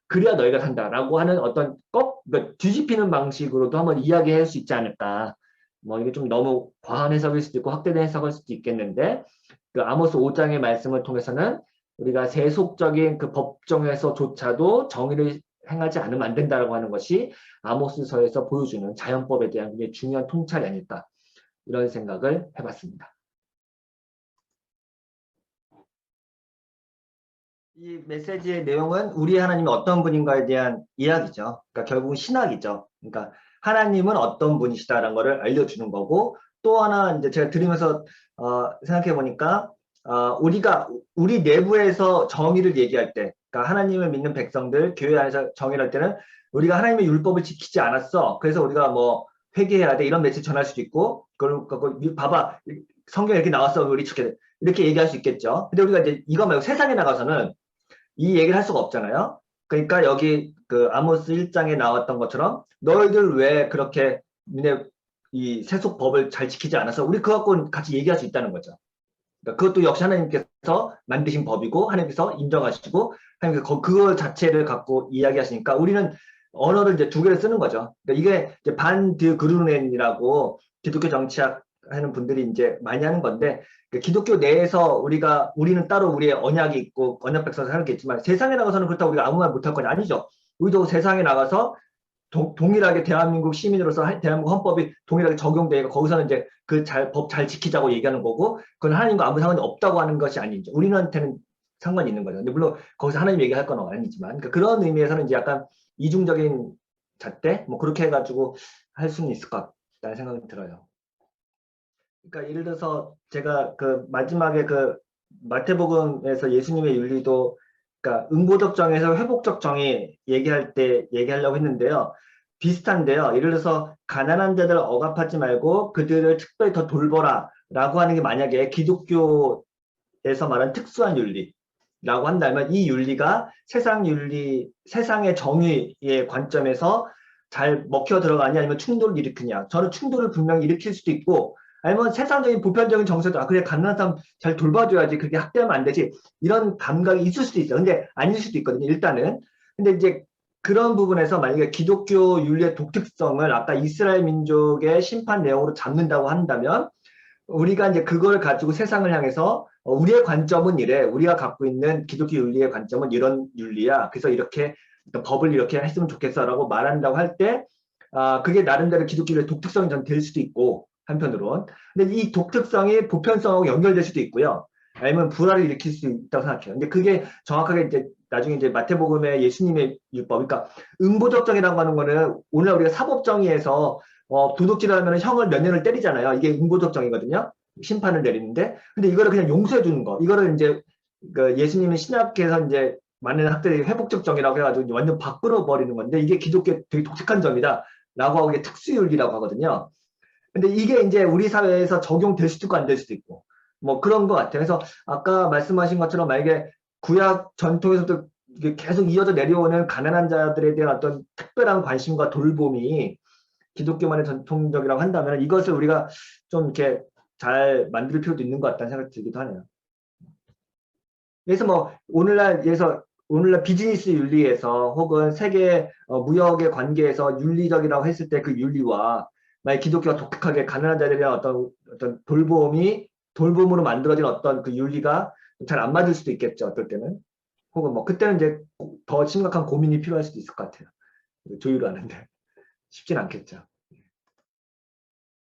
그래야 너희가 산다라고 하는 어떤 그러니까 뒤집히는 방식으로도 한번 이야기할 수 있지 않을까. 뭐 이게 좀 너무 과한 해석일 수도 있고 확대된 해석일 수도 있겠는데 그 아모스 5장의 말씀을 통해서는 우리가 세속적인 그 법정에서조차도 정의를 행하지 않으면 안 된다라고 하는 것이 아모스서에서 보여주는 자연법에 대한 굉장히 중요한 통찰이 아닐까 이런 생각을 해봤습니다. 이 메시지의 내용은 우리 하나님이 어떤 분인가에 대한 이야기죠. 그러니까 결국은 신학이죠. 그러니까 하나님은 어떤 분이시다라는 것을 알려주는 거고 또 하나 이제 제가 들으면서 생각해 보니까 우리 내부에서 정의를 얘기할 때, 그러니까 하나님을 믿는 백성들 교회 안에서 정의를 할 때는 우리가 하나님의 율법을 지키지 않았어. 그래서 우리가 뭐 회개해야 돼 이런 메시지 전할 수도 있고, 그걸 봐봐 성경에 이렇게 나왔어 우리 이렇게 얘기할 수 있겠죠. 근데 우리가 이제 이거 말고 세상에 나가서는 이 얘기를 할 수가 없잖아요. 그러니까 여기 그 아모스 1장에 나왔던 것처럼 너희들 왜 그렇게 니네 이 세속법을 잘 지키지 않아서 우리 그거 갖고 같이 얘기할 수 있다는 거죠. 그러니까 그것도 역시 하나님께서 만드신 법이고 하나님께서 인정하시고 하나님께서 그거 자체를 갖고 이야기하시니까 우리는 언어를 이제 두 개를 쓰는 거죠. 그러니까 이게 이제 반드그루넨이라고 기독교 정치학 하는 분들이 이제 많이 하는 건데, 그러니까 기독교 내에서 우리는 따로 우리의 언약이 있고 언약 백성에서 하는 게 있지만 세상에 나가서는 그렇다고 우리가 아무 말 못할 건 아니죠. 우리도 세상에 나가서 동일하게 대한민국 시민으로서 대한민국 헌법이 동일하게 적용되고 거기서는 이제 법 잘 지키자고 얘기하는 거고, 그건 하나님과 아무 상관이 없다고 하는 것이 아니죠. 우리한테는 상관이 있는 거죠. 근데 물론 거기서 하나님 얘기할 건 아니지만, 그러니까 그런 의미에서는 이제 약간 이중적인 잣대 뭐 그렇게 해가지고 할 수는 있을 것 같다는 생각이 들어요. 그러니까 예를 들어서 제가 그 마지막에 그 마태복음에서 예수님의 윤리도, 그러니까 응보적 정의에서 회복적 정의 얘기하려고 했는데요. 비슷한데요. 예를 들어서 가난한 자들 억압하지 말고 그들을 특별히 더 돌보라 라고 하는 게 만약에 기독교에서 말하는 특수한 윤리라고 한다면, 이 윤리가 세상 윤리, 세상의 정의의 관점에서 잘 먹혀 들어가냐 아니면 충돌을 일으키냐. 저는 충돌을 분명히 일으킬 수도 있고, 아니면 세상적인 보편적인 정서도 그래 가난한 사람 잘 돌봐줘야지, 그게 학대하면 안 되지, 이런 감각이 있을 수도 있어요. 근데 아닐 수도 있거든요, 일단은. 근데 이제 그런 부분에서 만약에 기독교 윤리의 독특성을 아까 이스라엘 민족의 심판 내용으로 잡는다고 한다면, 우리가 이제 그걸 가지고 세상을 향해서 우리의 관점은 이래, 우리가 갖고 있는 기독교 윤리의 관점은 이런 윤리야, 그래서 이렇게 법을 이렇게 했으면 좋겠어라고 말한다고 할 때, 그게 나름대로 기독교의 독특성이 전 될 수도 있고, 한편으론. 근데 이 독특성이 보편성하고 연결될 수도 있고요. 아니면 불화를 일으킬 수 있다고 생각해요. 근데 그게 정확하게 이제 나중에 이제 마태복음의 예수님의 율법, 그러니까 응보적정이라고 하는 거는 오늘 우리가 사법정의에서 도둑질을 하면 형을 몇 년을 때리잖아요. 이게 응보적정이거든요. 심판을 내리는데. 근데 이거를 그냥 용서해 주는 거. 이거를 이제 그 예수님의 신약에서 이제 많은 학들이 회복적 정의라고 해가지고 완전 바꾸어 버리는 건데, 이게 기독교의 되게 독특한 점이다 라고 하고, 이게 특수윤리라고 하거든요. 근데 이게 이제 우리 사회에서 적용될 수도 있고 안 될 수도 있고 뭐 그런 것 같아요. 그래서 아까 말씀하신 것처럼 만약에 구약 전통에서도 계속 이어져 내려오는 가난한 자들에 대한 어떤 특별한 관심과 돌봄이 기독교만의 전통적이라고 한다면, 이것을 우리가 좀 이렇게 잘 만들 필요도 있는 것 같다는 생각이 들기도 하네요. 그래서 뭐 오늘날 비즈니스 윤리에서 혹은 세계 무역의 관계에서 윤리적이라고 했을 때, 그 윤리와 만약 기독교가 독특하게 가난한 자들에 대한 어떤 돌봄으로 만들어진 어떤 그 윤리가 잘 안 맞을 수도 있겠죠, 어떨 때는. 혹은 뭐 그때는 이제 더 심각한 고민이 필요할 수도 있을 것 같아요. 조율을 하는데 쉽진 않겠죠.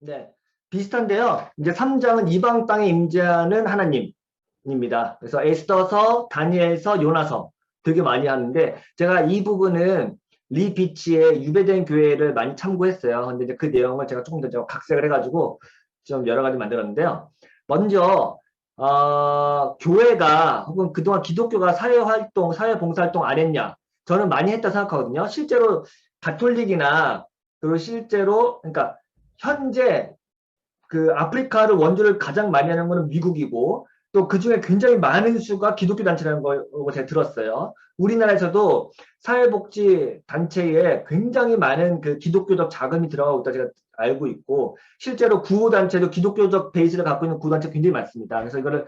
네, 비슷한데요. 이제 3장은 이방 땅에 임재하는 하나님입니다. 그래서 에스더서, 다니엘서, 요나서 되게 많이 하는데, 제가 이 부분은 리 비치의 유배된 교회를 많이 참고했어요. 근데 이제 그 내용을 제가 조금 더 각색을 해가지고 좀 여러 가지 만들었는데요. 먼저 교회가 혹은 그동안 기독교가 사회활동, 사회봉사활동 안 했냐? 저는 많이 했다 생각하거든요. 실제로 가톨릭이나, 그리고 실제로 그러니까 현재 그 아프리카를 원조를 가장 많이 하는 거는 미국이고, 또 그중에 굉장히 많은 수가 기독교 단체라는 거 제가 들었어요. 우리나라에서도 사회복지 단체에 굉장히 많은 그 기독교적 자금이 들어가고 있다 제가 알고 있고, 실제로 구호단체도 기독교적 베이스를 갖고 있는 구호단체 굉장히 많습니다. 그래서 이거를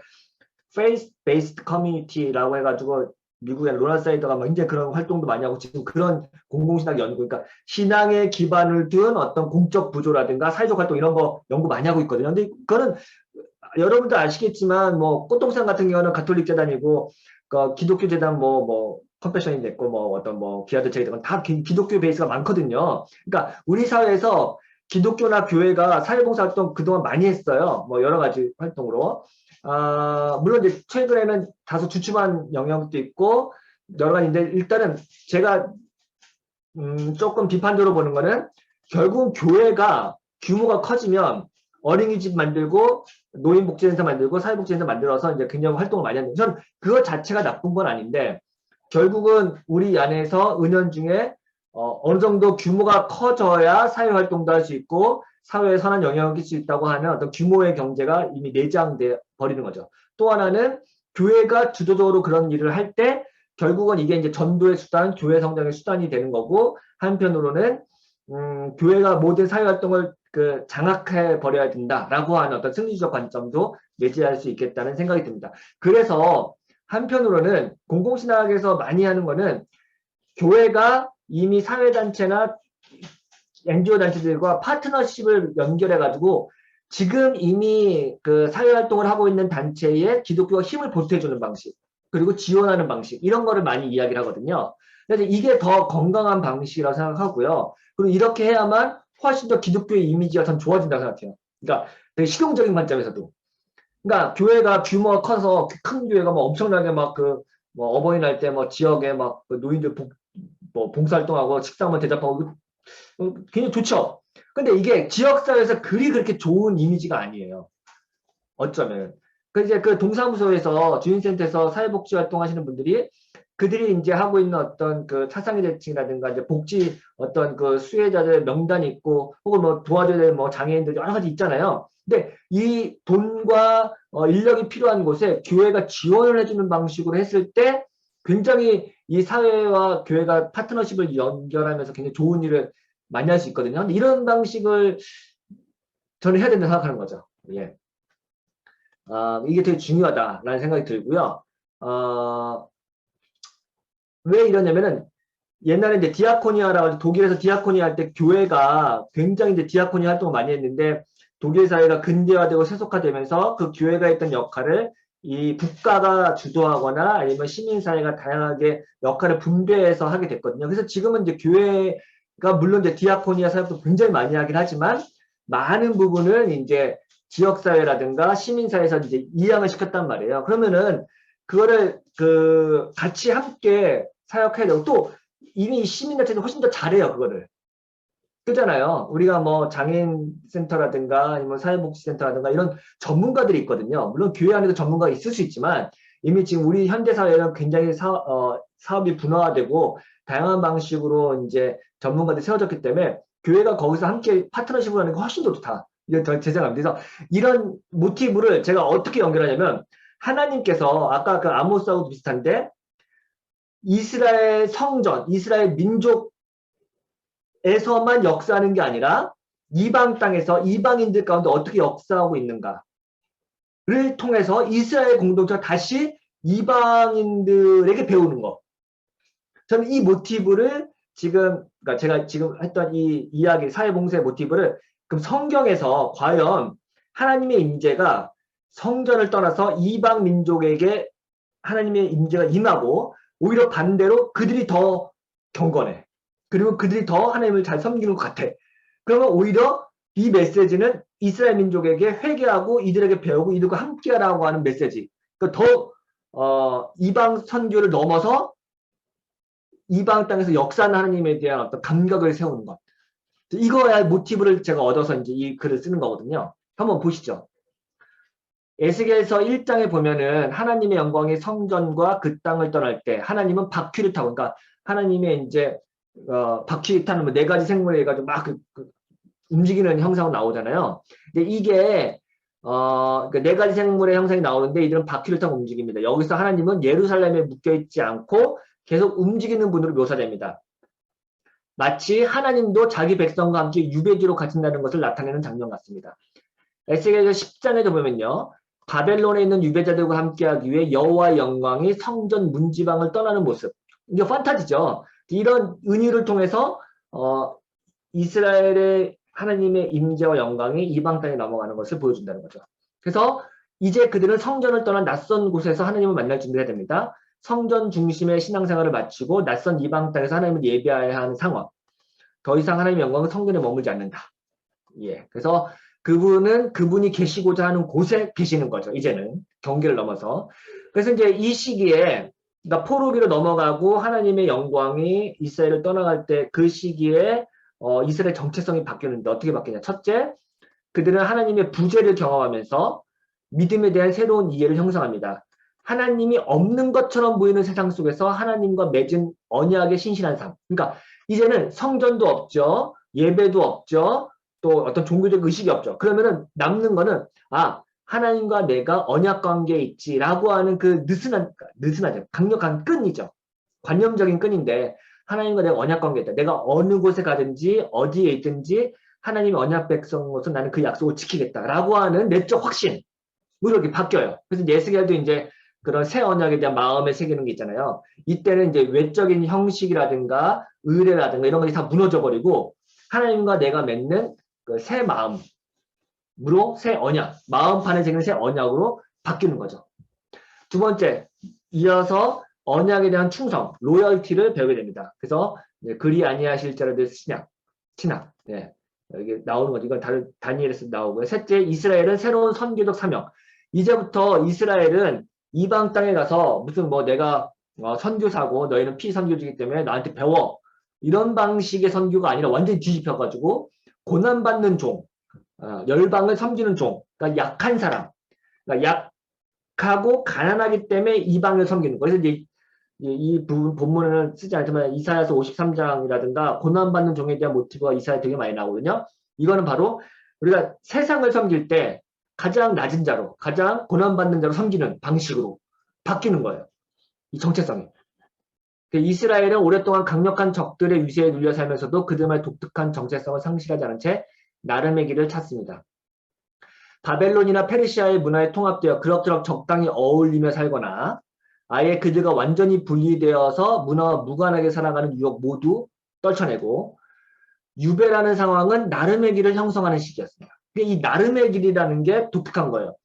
faith-based community라고 해가지고 미국의 로널드 사이더가 막 이제 그런 활동도 많이 하고, 지금 그런 공공신학 연구, 그러니까 신앙에 기반을 둔 어떤 공적 부조라든가 사회적 활동 이런 거 연구 많이 하고 있거든요. 근데 그거는 여러분도 아시겠지만 뭐 꽃동산 같은 경우는 가톨릭 재단이고, 기독교 재단 뭐 컴패션이 됐고 뭐 어떤 뭐 기아대책이 됐고 다 기독교 베이스가 많거든요. 그러니까 우리 사회에서 기독교나 교회가 사회봉사 활동 그동안 많이 했어요. 뭐 여러 가지 활동으로. 물론 이제 최근에는 다소 주춤한 영역도 있고 여러 가지인데, 일단은 제가 조금 비판적으로 보는 거는, 결국 교회가 규모가 커지면 어린이집 만들고 노인복지센터 만들고 사회복지센터 만들어서 이제 굉장히 활동을 많이 하는데, 저는 그것 자체가 나쁜 건 아닌데, 결국은 우리 안에서 은연중에 어느 정도 규모가 커져야 사회활동도 할 수 있고 사회에 선한 영향을 끼칠 수 있다고 하는 어떤 규모의 경제가 이미 내장돼 버리는 거죠. 또 하나는 교회가 주도적으로 그런 일을 할 때 결국은 이게 이제 전도의 수단, 교회 성장의 수단이 되는 거고, 한편으로는 교회가 모든 사회활동을 장악해 버려야 된다라고 하는 어떤 승리주적 관점도 내재할 수 있겠다는 생각이 듭니다. 그래서 한편으로는 공공신학에서 많이 하는 거는, 교회가 이미 사회단체나 NGO 단체들과 파트너십을 연결해가지고 지금 이미 그 사회활동을 하고 있는 단체에 기독교가 힘을 보태주는 방식, 그리고 지원하는 방식, 이런 거를 많이 이야기를 하거든요. 그래서 이게 더 건강한 방식이라고 생각하고요. 그리고 이렇게 해야만 훨씬 더 기독교의 이미지가 더 좋아진다고 생각해요. 그러니까 되게 실용적인 관점에서도. 그러니까 교회가 규모가 커서 큰 교회가 뭐 엄청나게 막 그 뭐 어버이날 때 뭐 지역에 막 그 노인들 뭐 봉사활동하고 식사만 대접하고 굉장히 좋죠. 근데 이게 지역사회에서 그렇게 좋은 이미지가 아니에요. 어쩌면. 그 이제 그 동사무소에서 주인센터에서 사회복지 활동하시는 분들이 그들이 이제 하고 있는 어떤 그 차상위 계층이라든가 이제 복지 어떤 그 수혜자들 명단이 있고 혹은 뭐 도와줘야 될 뭐 장애인들 여러 가지 있잖아요. 근데 이 돈과 인력이 필요한 곳에 교회가 지원을 해주는 방식으로 했을 때 굉장히 이 사회와 교회가 파트너십을 연결하면서 굉장히 좋은 일을 많이 할 수 있거든요. 근데 이런 방식을 저는 해야 된다고 생각하는 거죠. 예. 이게 되게 중요하다라는 생각이 들고요. 왜 이러냐면은 옛날에 이제 디아코니아라고 독일에서 디아코니아 할 때 교회가 굉장히 이제 디아코니아 활동을 많이 했는데 독일 사회가 근대화되고 세속화되면서 그 교회가 했던 역할을 이 국가가 주도하거나 아니면 시민사회가 다양하게 역할을 분배해서 하게 됐거든요. 그래서 지금은 이제 교회가 물론 이제 디아코니아 사역도 굉장히 많이 하긴 하지만 많은 부분을 이제 지역사회라든가 시민사회에서 이제 이양을 시켰단 말이에요. 그러면은 그거를 그 같이 함께 사역해야 되고 또 이미 시민단체는 훨씬 더 잘해요, 그거를. 그잖아요. 우리가 뭐 장애인센터라든가 아니면 사회복지센터라든가 이런 전문가들이 있거든요. 물론 교회 안에도 전문가가 있을 수 있지만 이미 지금 우리 현대사회는 굉장히 사업이 분화되고 다양한 방식으로 이제 전문가들이 세워졌기 때문에 교회가 거기서 함께 파트너십을 하는 게 훨씬 더 좋다. 이게 제 생각입니다. 그래서 이런 모티브를 제가 어떻게 연결하냐면 하나님께서 아까 그 아모스하고도 비슷한데 이스라엘 성전, 이스라엘 민족에서만 역사하는 게 아니라 이방 땅에서 이방인들 가운데 어떻게 역사하고 있는가를 통해서 이스라엘 공동체가 다시 이방인들에게 배우는 거. 저는 이 모티브를 지금, 그러니까 제가 지금 했던 이 이야기, 사회봉사의 모티브를 그럼 성경에서 과연 하나님의 임재가 성전을 떠나서 이방 민족에게 하나님의 임재가 임하고 오히려 반대로 그들이 더 경건해. 그리고 그들이 더 하나님을 잘 섬기는 것 같아. 그러면 오히려 이 메시지는 이스라엘 민족에게 회개하고 이들에게 배우고 이들과 함께하라고 하는 메시지. 그러니까 더 이방 선교를 넘어서 이방 땅에서 역사하는 하나님에 대한 어떤 감각을 세우는 것. 이거야 모티브를 제가 얻어서 이제 이 글을 쓰는 거거든요. 한번 보시죠. 에스겔서 1장에 보면은 하나님의 영광이 성전과 그 땅을 떠날 때 하나님은 바퀴를 타고 그러니까 하나님의 이제 바퀴 타는 뭐 네 가지 생물에 해가지고 막 움직이는 형상 나오잖아요. 근데 이게 그러니까 네 가지 생물의 형상이 나오는데 이들은 바퀴를 타고 움직입니다. 여기서 하나님은 예루살렘에 묶여있지 않고 계속 움직이는 분으로 묘사됩니다. 마치 하나님도 자기 백성과 함께 유배지로 갇힌다는 것을 나타내는 장면 같습니다. 에스겔서 10장에도 보면요. 바벨론에 있는 유배자들과 함께하기 위해 여호와의 영광이 성전 문지방을 떠나는 모습. 이게 판타지죠. 이런 은유를 통해서 이스라엘의 하나님의 임재와 영광이 이방 땅에 넘어가는 것을 보여준다는 거죠. 그래서 이제 그들은 성전을 떠난 낯선 곳에서 하나님을 만날 준비해야 됩니다. 성전 중심의 신앙생활을 마치고 낯선 이방 땅에서 하나님을 예배해야 하는 상황. 더 이상 하나님의 영광은 성전에 머물지 않는다. 예. 그래서 그분이 계시고자 하는 곳에 계시는 거죠. 이제는 경계를 넘어서. 그래서 이제 이 시기에 그러니까 포로기로 넘어가고 하나님의 영광이 이스라엘을 떠나갈 때 그 시기에 이스라엘 정체성이 바뀌는데 어떻게 바뀌냐. 첫째, 그들은 하나님의 부재를 경험하면서 믿음에 대한 새로운 이해를 형성합니다. 하나님이 없는 것처럼 보이는 세상 속에서 하나님과 맺은 언약의 신실한 삶. 그러니까 이제는 성전도 없죠. 예배도 없죠. 또 어떤 종교적 의식이 없죠. 그러면은 남는 거는 하나님과 내가 언약 관계에 있지라고 하는 그 느슨하죠. 강력한 끈이죠. 관념적인 끈인데 하나님과 내가 언약 관계에 있다. 내가 어느 곳에 가든지 어디에 있든지 하나님의 언약 백성으로서 나는 그 약속을 지키겠다라고 하는 내적 확신. 이렇게 바뀌어요. 그래서 예스겔도 이제 그런 새 언약에 대한 마음에 새기는 게 있잖아요. 이때는 이제 외적인 형식이라든가 의례라든가 이런 것이 다 무너져 버리고 하나님과 내가 맺는 그 새 마음으로 새 언약, 마음판에 새기는 새 언약으로 바뀌는 거죠. 두 번째, 이어서 언약에 대한 충성, 로열티를 배우게 됩니다. 그래서 그리 아니하실 자라들 신학. 네. 여기 나오는 거죠. 이건 다니엘에서 나오고요. 셋째, 이스라엘은 새로운 선교적 사명. 이제부터 이스라엘은 이방 땅에 가서 무슨 뭐 내가 선교사고 너희는 피선교주이기 때문에 나한테 배워. 이런 방식의 선교가 아니라 완전히 뒤집혀가지고 고난받는 종, 열방을 섬기는 종, 그러니까 약한 사람, 그러니까 약하고 가난하기 때문에 이방을 섬기는 거예요. 그래서 이제 이 본문에는 쓰지 않지만 이사야서 53장이라든가 고난받는 종에 대한 모티브가 이사야 되게 많이 나오거든요. 이거는 바로 우리가 세상을 섬길 때 가장 낮은 자로, 가장 고난받는 자로 섬기는 방식으로 바뀌는 거예요. 이 정체성이. 이스라엘은 오랫동안 강력한 적들의 위세에 눌려 살면서도 그들만의 독특한 정체성을 상실하지 않은 채 나름의 길을 찾습니다. 바벨론이나 페르시아의 문화에 통합되어 그럭저럭 적당히 어울리며 살거나 아예 그들과 완전히 분리되어서 문화와 무관하게 살아가는 유혹 모두 떨쳐내고 유배라는 상황은 나름의 길을 형성하는 시기였습니다. 이 나름의 길이라는 게 독특한 거예요.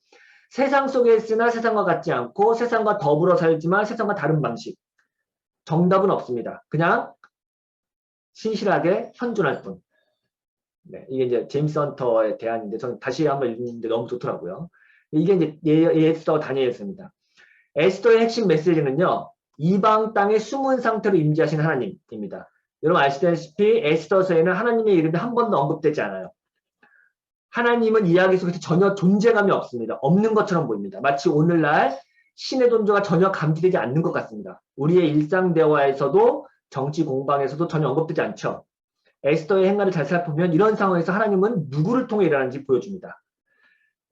세상 속에 있으나 세상과 같지 않고 세상과 더불어 살지만 세상과 다른 방식. 정답은 없습니다. 그냥 신실하게 현존할 뿐. 네, 이게 이제 제임스 헌터의 대안인데 저는 다시 한번 읽는데 너무 좋더라고요. 이게 이제 에스더 다니엘서입니다. 에스더의 핵심 메시지는요. 이방 땅에 숨은 상태로 임재하신 하나님입니다. 여러분 아시다시피 에스더서에는 하나님의 이름이 한 번도 언급되지 않아요. 하나님은 이야기 속에서 전혀 존재감이 없습니다. 없는 것처럼 보입니다. 마치 오늘날 신의 존재가 전혀 감지되지 않는 것 같습니다. 우리의 일상 대화에서도 정치 공방에서도 전혀 언급되지 않죠. 에스더의 행간을 잘 살펴보면 이런 상황에서 하나님은 누구를 통해 일하는지 보여줍니다.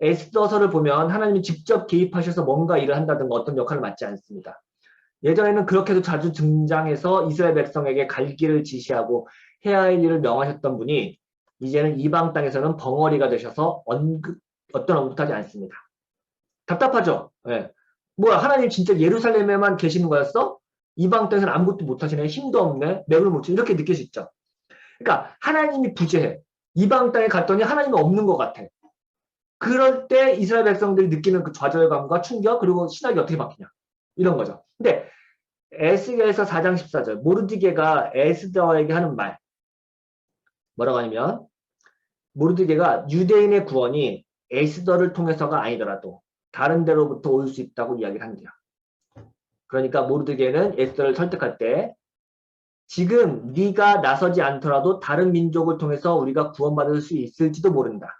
에스더서를 보면 하나님이 직접 개입하셔서 뭔가 일을 한다든가 어떤 역할을 맡지 않습니다. 예전에는 그렇게도 자주 등장해서 이스라엘 백성에게 갈 길을 지시하고 해야 할 일을 명하셨던 분이 이제는 이방 땅에서는 벙어리가 되셔서 어떤 언급도 하지 않습니다. 답답하죠? 네. 뭐야 하나님 진짜 예루살렘에만 계시는 거였어? 이방 땅에서는 아무것도 못하시네. 힘도 없네. 맥을 못 치. 이렇게 느낄 수 있죠. 그러니까 하나님이 부재해. 이방 땅에 갔더니 하나님이 없는 것 같아. 그럴 때 이스라엘 백성들이 느끼는 그 좌절감과 충격 그리고 신학이 어떻게 바뀌냐. 이런 거죠. 근데 에스겔서 4장 14절 모르드게가 에스더에게 하는 말 뭐라고 하냐면 모르드게가 유대인의 구원이 에스더를 통해서가 아니더라도 다른 데로부터 올 수 있다고 이야기를 한대요. 그러니까 모르드게는 에스더를 설득할 때 지금 네가 나서지 않더라도 다른 민족을 통해서 우리가 구원받을 수 있을지도 모른다.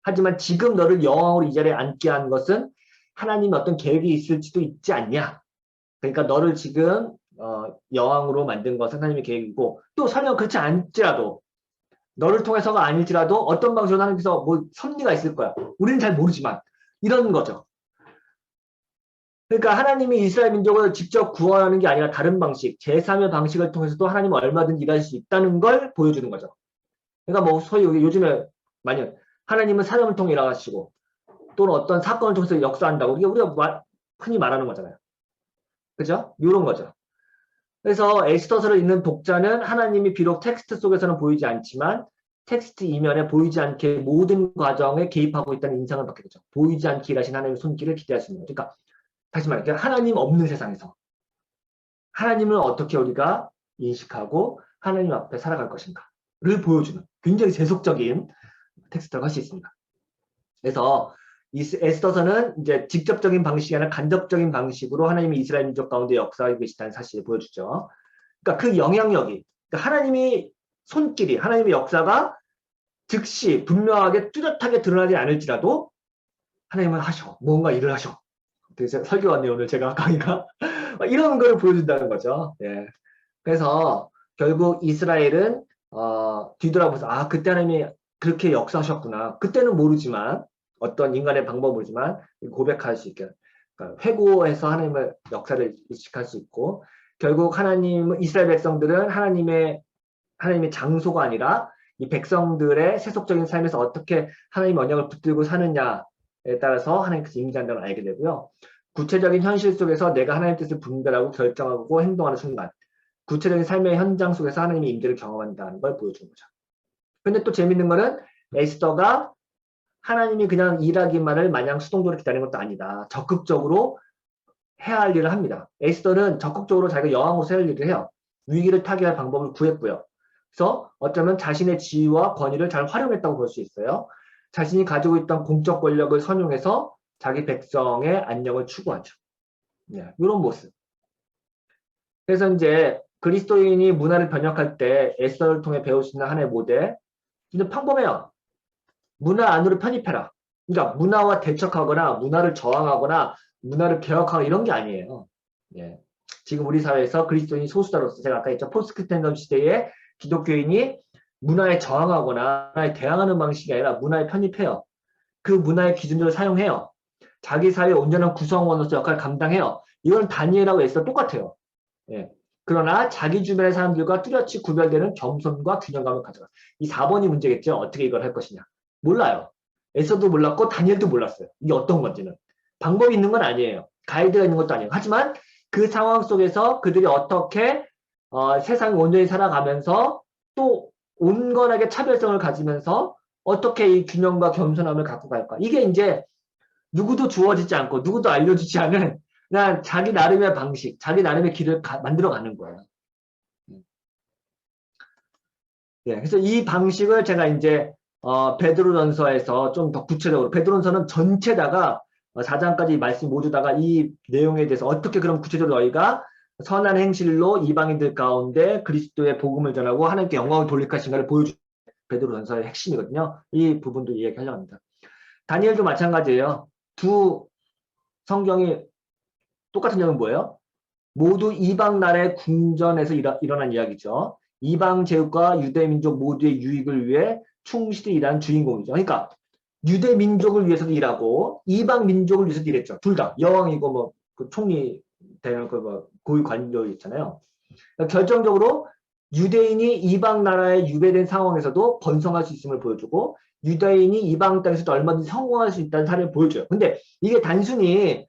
하지만 지금 너를 여왕으로 이 자리에 앉게 한 것은 하나님의 어떤 계획이 있을지도 있지 않냐. 그러니까 너를 지금 여왕으로 만든 것은 하나님의 계획이고 또 설령 그렇지 않지라도 너를 통해서가 아닐지라도 어떤 방식으로 하나님께서 뭐 섭리가 있을 거야. 우리는 잘 모르지만 이런 거죠. 그러니까 하나님이 이스라엘 민족을 직접 구원하는 게 아니라 다른 방식, 제3의 방식을 통해서도 하나님은 얼마든지 일할 수 있다는 걸 보여주는 거죠. 그러니까 뭐 소위 요즘에 만약 하나님은 사람을 통해 일하시고 또는 어떤 사건을 통해서 역사한다고 우리가 흔히 말하는 거잖아요. 그죠? 이런 거죠. 그래서 에스더서를 읽는 독자는 하나님이 비록 텍스트 속에서는 보이지 않지만 텍스트 이면에 보이지 않게 모든 과정에 개입하고 있다는 인상을 받게 되죠. 보이지 않게 일하신 하나님의 손길을 기대할 수 있는 거죠. 그러니까 다시 말할게요. 하나님 없는 세상에서 하나님을 어떻게 우리가 인식하고 하나님 앞에 살아갈 것인가를 보여주는 굉장히 세속적인 텍스트라고 할 수 있습니다. 그래서 이 에스더서는 이제 직접적인 방식이 아니라 간접적인 방식으로 하나님이 이스라엘 민족 가운데 역사하고 계시다는 사실을 보여주죠. 그러니까 그 영향력이 그러니까 하나님이 손길이 하나님의 역사가 즉시 분명하게 뚜렷하게 드러나지 않을지라도 하나님은 하셔. 뭔가 일을 하셔. 되게 설교 같네요. 오늘 제가 강의가. 이런 걸 보여준다는 거죠. 예. 그래서 결국 이스라엘은 뒤돌아보면서 그때 하나님이 그렇게 역사하셨구나. 그때는 모르지만 어떤 인간의 방법은 모르지만 고백할 수 있게 그러니까 회고해서 하나님의 역사를 인식할 수 있고 결국 하나님은 이스라엘 백성들은 하나님의 장소가 아니라 이 백성들의 세속적인 삶에서 어떻게 하나님의 언약을 붙들고 사느냐에 따라서 하나님께서 임재한다는 걸 알게 되고요. 구체적인 현실 속에서 내가 하나님의 뜻을 분별하고 결정하고 행동하는 순간, 구체적인 삶의 현장 속에서 하나님의 임재를 경험한다는 걸 보여주는 거죠. 근데 또 재밌는 거는 에스더가 하나님이 그냥 일하기만을 마냥 수동적으로 기다리는 것도 아니다. 적극적으로 해야 할 일을 합니다. 에스더는 적극적으로 자기가 여왕으로서 할 일을 해요. 위기를 타개할 방법을 구했고요. 그래서 어쩌면 자신의 지위와 권위를 잘 활용했다고 볼 수 있어요. 자신이 가지고 있던 공적 권력을 선용해서 자기 백성의 안녕을 추구하죠. 네, 이런 모습. 그래서 이제 그리스도인이 문화를 번역할 때 에스더를 통해 배울 수 있는 하나의 모델. 근데 평범해요. 문화 안으로 편입해라. 그러니까 문화와 대척하거나 문화를 저항하거나 문화를 개혁하거나 이런 게 아니에요. 예. 지금 우리 사회에서 그리스도인이 소수자로서 제가 아까 했죠. 포스트크리스천덤 시대에 기독교인이 문화에 저항하거나 문화에 대항하는 방식이 아니라 문화에 편입해요. 그 문화의 기준들을 사용해요. 자기 사회의 온전한 구성원으로서 역할을 감당해요. 이건 다니엘하고 에스더 똑같아요. 예. 그러나 자기 주변의 사람들과 뚜렷이 구별되는 겸손과 균형감을 가져가. 이 4번이 문제겠죠. 어떻게 이걸 할 것이냐. 몰라요. 에서도 몰랐고 다니엘도 몰랐어요. 이게 어떤 건지는. 방법이 있는 건 아니에요. 가이드가 있는 것도 아니에요. 하지만 그 상황 속에서 그들이 어떻게 세상을 온전히 살아가면서 또 온건하게 차별성을 가지면서 어떻게 이 균형과 겸손함을 갖고 갈까. 이게 이제 누구도 주어지지 않고 누구도 알려주지 않은 그냥 자기 나름의 방식, 자기 나름의 길을 만들어가는 거예요. 예, 그래서 이 방식을 제가 이제 베드로전서에서 좀 더 구체적으로 베드로전서는 전체다가 4장까지 말씀 모두다가 이 내용에 대해서 어떻게 그럼 구체적으로 너희가 선한 행실로 이방인들 가운데 그리스도의 복음을 전하고 하나님께 영광을 돌릴 것인가를 보여주는 베드로전서의 핵심이거든요. 이 부분도 이야기하려고 합니다. 다니엘도 마찬가지예요. 두 성경이 똑같은 점은 뭐예요? 모두 이방 나라의 궁전에서 일어난 이야기죠. 이방 제국과 유대 민족 모두의 유익을 위해 충실히 일하는 주인공이죠. 그러니까 유대 민족을 위해서도 일하고 이방 민족을 위해서도 일했죠. 둘 다 여왕이고 뭐 그 총리 되는 그 뭐 고위 관료 있잖아요. 그러니까 결정적으로 유대인이 이방 나라에 유배된 상황에서도 번성할 수 있음을 보여주고 유대인이 이방 땅에서도 얼마든지 성공할 수 있다는 사례를 보여줘요. 근데 이게 단순히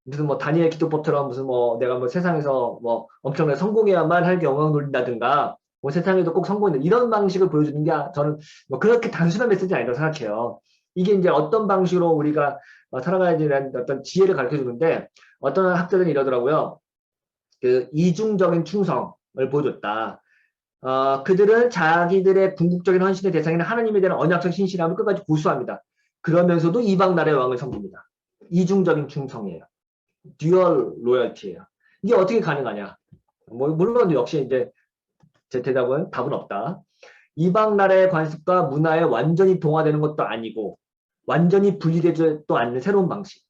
무슨 뭐 다니엘 기도법처럼 무슨 뭐 내가 뭐 세상에서 뭐 엄청나게 성공해야만 하나님께 영광 돌린다든가 뭐 세상에도 꼭 성공한다 이런 방식을 보여주는 게 저는 뭐 그렇게 단순한 메시지는 아니라고 생각해요. 이게 이제 어떤 방식으로 우리가 살아가야 되는 어떤 지혜를 가르쳐 주는데 어떤 학자들은 이러더라고요. 그 이중적인 충성을 보여줬다. 그들은 자기들의 궁극적인 헌신의 대상인 하나님에 대한 언약적 신실함을 끝까지 고수합니다. 그러면서도 이방 나라의 왕을 섬깁니다. 이중적인 충성이에요. 듀얼 로열티예요. 이게 어떻게 가능하냐? 뭐 물론 역시 이제 제 대답은 답은 없다. 이방 나라의 관습과 문화에 완전히 동화되는 것도 아니고 완전히 분리되지도 않는 새로운 방식.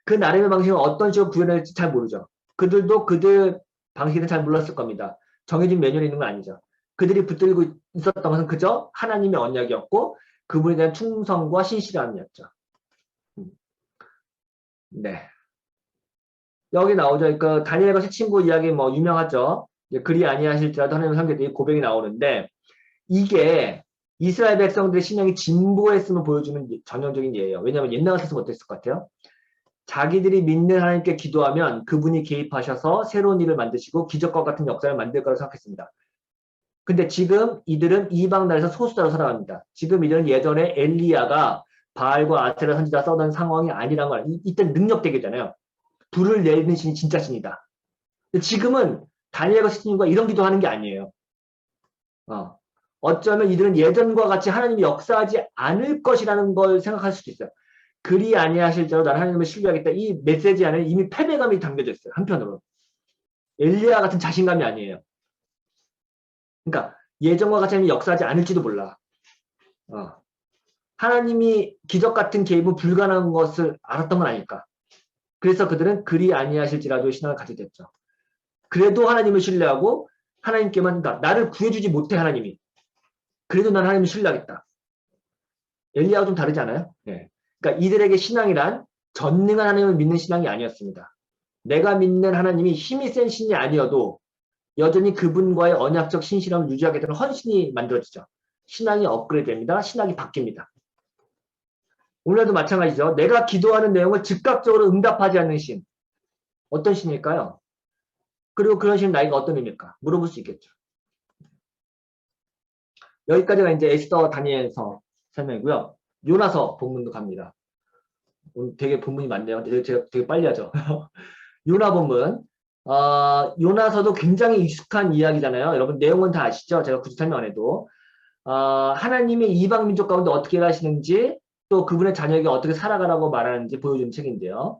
그 나름의 방식은 어떤 식으로 구현할지 잘 모르죠. 그들도 그들 방식은 잘 몰랐을 겁니다. 정해진 매뉴얼이 있는 건 아니죠. 그들이 붙들고 있었던 것은 그저 하나님의 언약이었고 그분에 대한 충성과 신실함이었죠. 네. 여기 나오죠. 그 다니엘과 새 친구 이야기 뭐 유명하죠. 그리 아니하실지라도 하나님의 성경에 고백이 나오는데 이게 이스라엘 백성들의 신앙이 진보했음을 보여주는 전형적인 예예요. 왜냐하면 옛날 같았으면 어땠을 것 같아요? 자기들이 믿는 하나님께 기도하면 그분이 개입하셔서 새로운 일을 만드시고 기적과 같은 역사를 만들 거라고 생각했습니다. 근데 지금 이들은 이방 나라에서 소수자로 살아갑니다. 지금 이들은 예전에 엘리야가 바알과 아세라 선지자 써던 상황이 아니란 말. 이때 능력되겠잖아요. 불을 내리는 신이 진짜 신이다. 지금은 다니엘과 시신과 이런 기도하는 게 아니에요. 어쩌면 이들은 예전과 같이 하나님이 역사하지 않을 것이라는 걸 생각할 수도 있어요. 그리 아니하실지라도 나는 하나님을 신뢰하겠다. 이 메시지 안에 이미 패배감이 담겨져 있어요. 한편으로. 엘리야 같은 자신감이 아니에요. 그러니까 예전과 같이 하나님이 역사하지 않을지도 몰라. 하나님이 기적 같은 개입은 불가능한 것을 알았던 건 아닐까. 그래서 그들은 그리 아니하실지라도 신앙을 가지게 됐죠. 그래도 하나님을 신뢰하고 하나님께만 그러니까 나를 구해주지 못해 하나님이. 그래도 난 하나님을 신뢰하겠다. 엘리야가 좀 다르지 않아요? 네. 그러니까 이들에게 신앙이란 전능한 하나님을 믿는 신앙이 아니었습니다. 내가 믿는 하나님이 힘이 센 신이 아니어도 여전히 그분과의 언약적 신실함을 유지하게 되는 헌신이 만들어지죠. 신앙이 업그레이드 됩니다. 신앙이 바뀝니다. 오늘도 마찬가지죠. 내가 기도하는 내용을 즉각적으로 응답하지 않는 신. 어떤 신일까요? 그리고 그런 신 나이가 어떤 의미일까? 물어볼 수 있겠죠. 여기까지가 이제 에스더 다니엘서 설명이고요. 요나서 본문도 갑니다. 오늘 되게 본문이 많네요. 제가 되게 빨리 하죠. 요나 본문. 요나서도 굉장히 익숙한 이야기잖아요. 여러분 내용은 다 아시죠? 제가 굳이 설명 안 해도. 하나님이 이방 민족 가운데 어떻게 하시는지 또 그분의 자녀에게 어떻게 살아가라고 말하는지 보여주는 책인데요.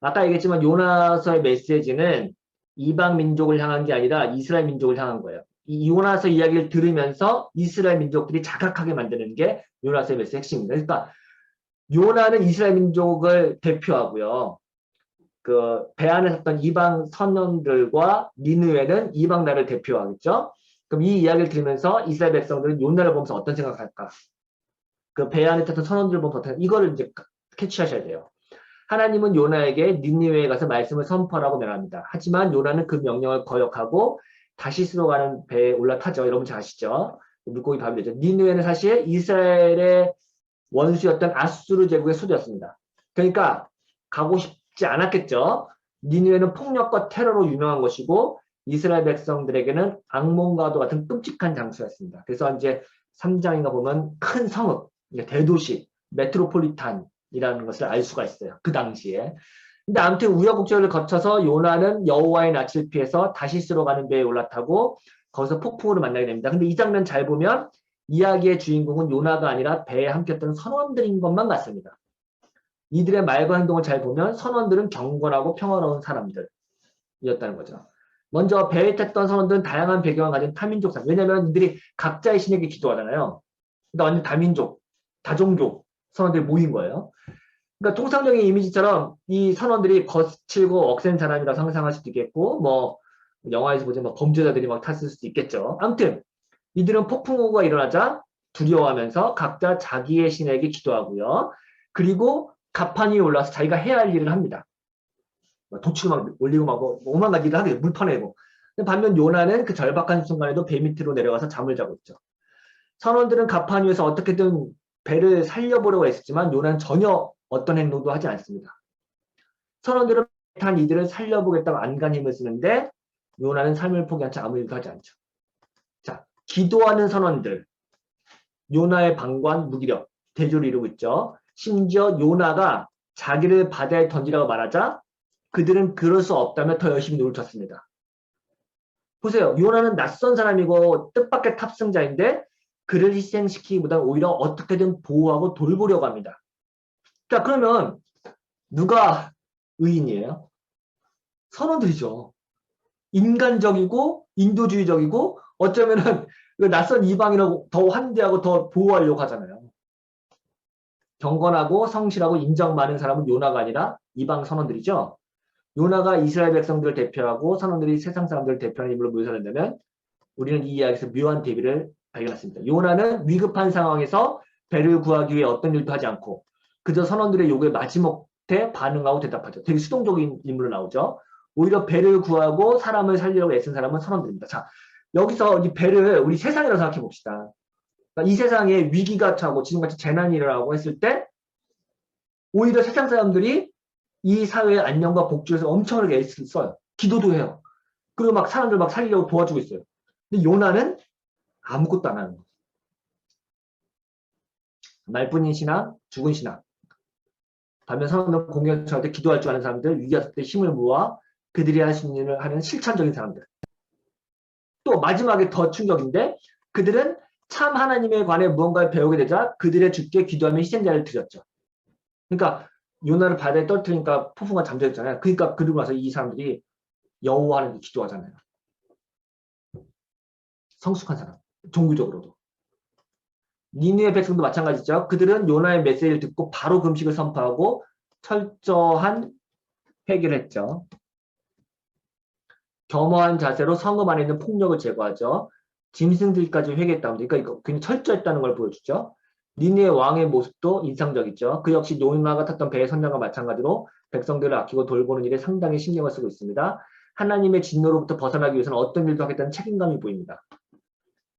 아까 얘기했지만 요나서의 메시지는 이방 민족을 향한 게 아니라 이스라엘 민족을 향한 거예요. 이 요나서 이야기를 들으면서 이스라엘 민족들이 자각하게 만드는 게 요나서의 메시지 핵심입니다. 그러니까 요나는 이스라엘 민족을 대표하고요. 그 배 안에 섰던 이방 선원들과 니느웨는 이방 나라를 대표하겠죠. 그럼 이 이야기를 들으면서 이스라엘 백성들은 요나를 보면서 어떤 생각할까? 그 배 안에 탔던 선원들을 보면서 어떤 이거를 이제 캐치하셔야 돼요. 하나님은 요나에게 니느웨에 가서 말씀을 선포하라고 명합니다. 하지만 요나는 그 명령을 거역하고 다시스로 가는 배에 올라타죠. 여러분 잘 아시죠? 물고기 밥이 되죠. 니느웨는 사실 이스라엘의 원수였던 아수르 제국의 수도였습니다. 그러니까 가고 싶지 않았겠죠. 니느웨는 폭력과 테러로 유명한 것이고 이스라엘 백성들에게는 악몽과도 같은 끔찍한 장소였습니다. 그래서 이제 3장인가 보면 큰 성읍, 대도시, 메트로폴리탄이라는 것을 알 수가 있어요. 그 당시에. 근데 아무튼 우여곡절을 거쳐서 요나는 여호와의 낯을 피해서 다시스로 가는 배에 올라타고 거기서 폭풍우를 만나게 됩니다. 근데 이 장면 잘 보면 이야기의 주인공은 요나가 아니라 배에 함께했던 선원들인 것만 같습니다. 이들의 말과 행동을 잘 보면 선원들은 경건하고 평화로운 사람들이었다는 거죠. 먼저 배에 탔던 선원들은 다양한 배경을 가진 타민족 사람. 왜냐하면 이들이 각자의 신에게 기도하잖아요. 그러니까 완전 다민족, 다종족 선원들이 모인 거예요. 그러니까 통상적인 이미지처럼 이 선원들이 거칠고 억센 사람이라 상상할 수도 있겠고, 뭐 영화에서 보자 뭐 범죄자들이 막 탔을 수도 있겠죠. 아무튼 이들은 폭풍우가 일어나자 두려워하면서 각자 자기의 신에게 기도하고요. 그리고 갑판 위에 올라서 자기가 해야 할 일을 합니다. 도축을 막 올리고 막 오만 가지 일을 하게 물 퍼내고. 반면 요나는 그 절박한 순간에도 배 밑으로 내려가서 잠을 자고 있죠. 선원들은 갑판 위에서 어떻게든 배를 살려보려고 했었지만 요나는 전혀 어떤 행동도 하지 않습니다. 선원들은 탄 이들을 살려보겠다고 안간 힘을 쓰는데 요나는 삶을 포기한 채 아무 일도 하지 않죠. 자, 기도하는 선원들, 요나의 방관, 무기력, 대조를 이루고 있죠. 심지어 요나가 자기를 바다에 던지라고 말하자 그들은 그럴 수 없다며 더 열심히 눈을 쳤습니다. 보세요. 요나는 낯선 사람이고 뜻밖의 탑승자인데 그를 희생시키기보다는 오히려 어떻게든 보호하고 돌보려고 합니다. 자, 그러면 누가 의인이에요? 선원들이죠. 인간적이고 인도주의적이고 어쩌면은 낯선 이방인하고 더 환대하고 더 보호하려고 하잖아요. 경건하고 성실하고 인정 많은 사람은 요나가 아니라 이방 선원들이죠. 요나가 이스라엘 백성들을 대표하고 선원들이 세상 사람들을 대표하는 인물로 묘사된다면 우리는 이 이야기에서 묘한 대비를 발견했습니다. 요나는 위급한 상황에서 배를 구하기 위해 어떤 일도 하지 않고 그저 선원들의 요구에 마지못해 반응하고 대답하죠. 되게 수동적인 인물로 나오죠. 오히려 배를 구하고 사람을 살리려고 애쓴 사람은 선원들입니다. 자, 여기서 이 배를 우리 세상이라고 생각해 봅시다. 그러니까 이 세상에 위기가 차고 지금같이 재난이 일어나고 했을 때 오히려 세상 사람들이 이 사회의 안녕과 복지를 위해서 엄청나게 애쓰를 써요. 기도도 해요. 그리고 막 사람들 막 살리려고 도와주고 있어요. 근데 요나는 아무것도 안 하는 거예요. 말뿐인 신앙, 죽은 신앙. 반면 사람들은 공경을 때 기도할 줄 아는 사람들, 위기 왔을 때 힘을 모아 그들이 할 수 있는 일을 하는 실천적인 사람들. 또 마지막에 더 충격인데 그들은 참 하나님에 관해 무언가를 배우게 되자 그들의 주께 기도하며 희생자를 드렸죠. 그러니까 요나를 바다에 떨어뜨리니까 폭풍과 잠들었잖아요. 그러니까 그러고 나서 이 사람들이 여호와 하나님께 기도하잖아요. 성숙한 사람, 종교적으로도. 니느웨 백성도 마찬가지죠. 그들은 요나의 메시지를 듣고 바로 금식을 선포하고 철저한 회개를 했죠. 겸허한 자세로 성읍 안에 있는 폭력을 제거하죠. 짐승들까지 회개했다고. 그러니까 이거 굉장히 철저했다는 걸 보여주죠. 니느웨 왕의 모습도 인상적이죠. 그 역시 요나가 탔던 배의 선장과 마찬가지로 백성들을 아끼고 돌보는 일에 상당히 신경을 쓰고 있습니다. 하나님의 진노로부터 벗어나기 위해서는 어떤 일도 하겠다는 책임감이 보입니다.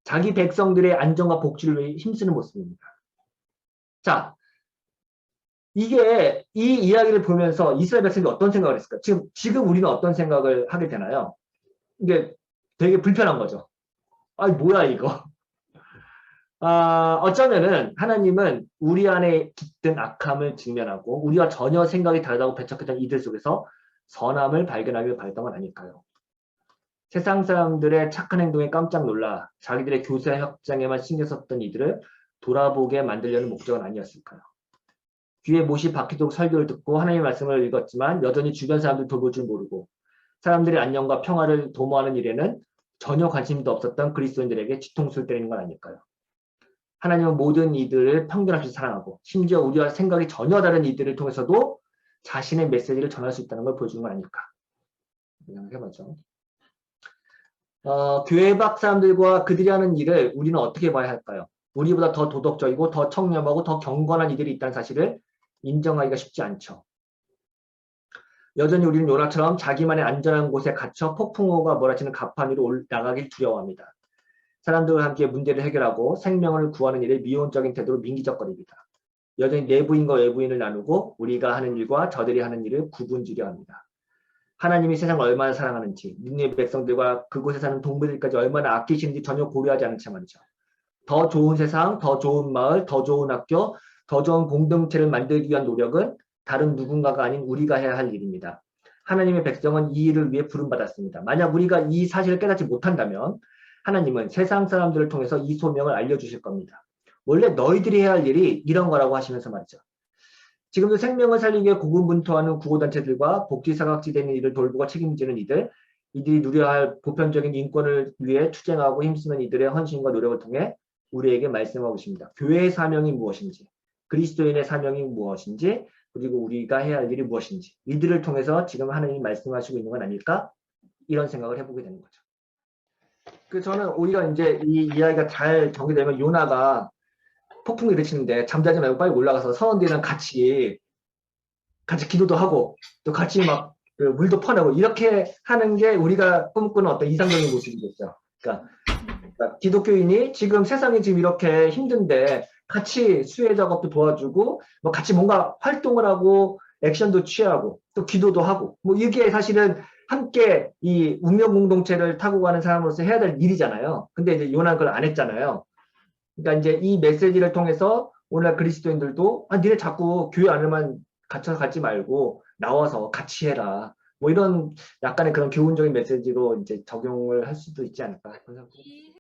자기 백성들의 안전과 복지를 위해 힘쓰는 모습입니다. 자, 이게 이 이야기를 보면서 이스라엘 백성이 어떤 생각을 했을까? 지금 우리는 어떤 생각을 하게 되나요? 이게 되게 불편한 거죠. 아니 뭐야 이거. 어쩌면은 하나님은 우리 안에 깃든 악함을 직면하고 우리와 전혀 생각이 다르다고 배척했던 이들 속에서 선함을 발견하길 바랬던 건 아닐까요? 세상 사람들의 착한 행동에 깜짝 놀라 자기들의 교세 협장에만 신경 썼던 이들을 돌아보게 만들려는 목적은 아니었을까요? 귀에 못이 박히도록 설교를 듣고 하나님의 말씀을 읽었지만 여전히 주변 사람들 돌볼 줄 모르고 사람들의 안녕과 평화를 도모하는 일에는 전혀 관심도 없었던 그리스도인들에게 뒤통수를 때리는 건 아닐까요? 하나님은 모든 이들을 편견 없이 사랑하고 심지어 우리와 생각이 전혀 다른 이들을 통해서도 자신의 메시지를 전할 수 있다는 걸 보여주는 건 아닐까 생각해보죠. 교회 밖 사람들과 그들이 하는 일을 우리는 어떻게 봐야 할까요? 우리보다 더 도덕적이고 더 청렴하고 더 경건한 이들이 있다는 사실을 인정하기가 쉽지 않죠. 여전히 우리는 요나처럼 자기만의 안전한 곳에 갇혀 폭풍우가 몰아치는 가판 위로 올라가길 두려워합니다. 사람들과 함께 문제를 해결하고 생명을 구하는 일에 미온적인 태도로 민기적거립니다. 여전히 내부인과 외부인을 나누고 우리가 하는 일과 저들이 하는 일을 구분지려 합니다. 하나님이 세상을 얼마나 사랑하는지, 니네 백성들과 그곳에 사는 동물들까지 얼마나 아끼시는지 전혀 고려하지 않은 채 말이죠. 더 좋은 세상, 더 좋은 마을, 더 좋은 학교, 더 좋은 공동체를 만들기 위한 노력은 다른 누군가가 아닌 우리가 해야 할 일입니다. 하나님의 백성은 이 일을 위해 부름받았습니다. 만약 우리가 이 사실을 깨닫지 못한다면 하나님은 세상 사람들을 통해서 이 소명을 알려주실 겁니다. 원래 너희들이 해야 할 일이 이런 거라고 하시면서 말이죠. 지금도 생명을 살리기 위해 고군분투하는 구호단체들과 복지사각지대는 일을 돌보고 책임지는 이들이 누려야 할 보편적인 인권을 위해 투쟁하고 힘쓰는 이들의 헌신과 노력을 통해 우리에게 말씀하고 있습니다. 교회의 사명이 무엇인지, 그리스도인의 사명이 무엇인지, 그리고 우리가 해야 할 일이 무엇인지 이들을 통해서 지금 하나님이 말씀하시고 있는 건 아닐까? 이런 생각을 해보게 되는 거죠. 저는 오히려 이제 이 이야기가 잘 전개되면 요나가 폭풍을 일으키는데 잠자지 말고 빨리 올라가서 선원들이랑 같이 기도도 하고 또 같이 막 물도 퍼내고 이렇게 하는 게 우리가 꿈꾸는 어떤 이상적인 모습이겠죠. 그러니까 기독교인이 지금 세상이 지금 이렇게 힘든데 같이 수혜 작업도 도와주고 뭐 같이 뭔가 활동을 하고 액션도 취하고 또 기도도 하고 뭐 이게 사실은 함께 이 운명 공동체를 타고 가는 사람으로서 해야 될 일이잖아요. 근데 이제 요나는 그걸 안 했잖아요. 그러니까 이제 이 메시지를 통해서 오늘 그리스도인들도 니네 자꾸 교회 안에만 갇혀서 가지 말고 나와서 같이 해라. 뭐 이런 약간의 그런 교훈적인 메시지로 이제 적용을 할 수도 있지 않을까 그런 생각이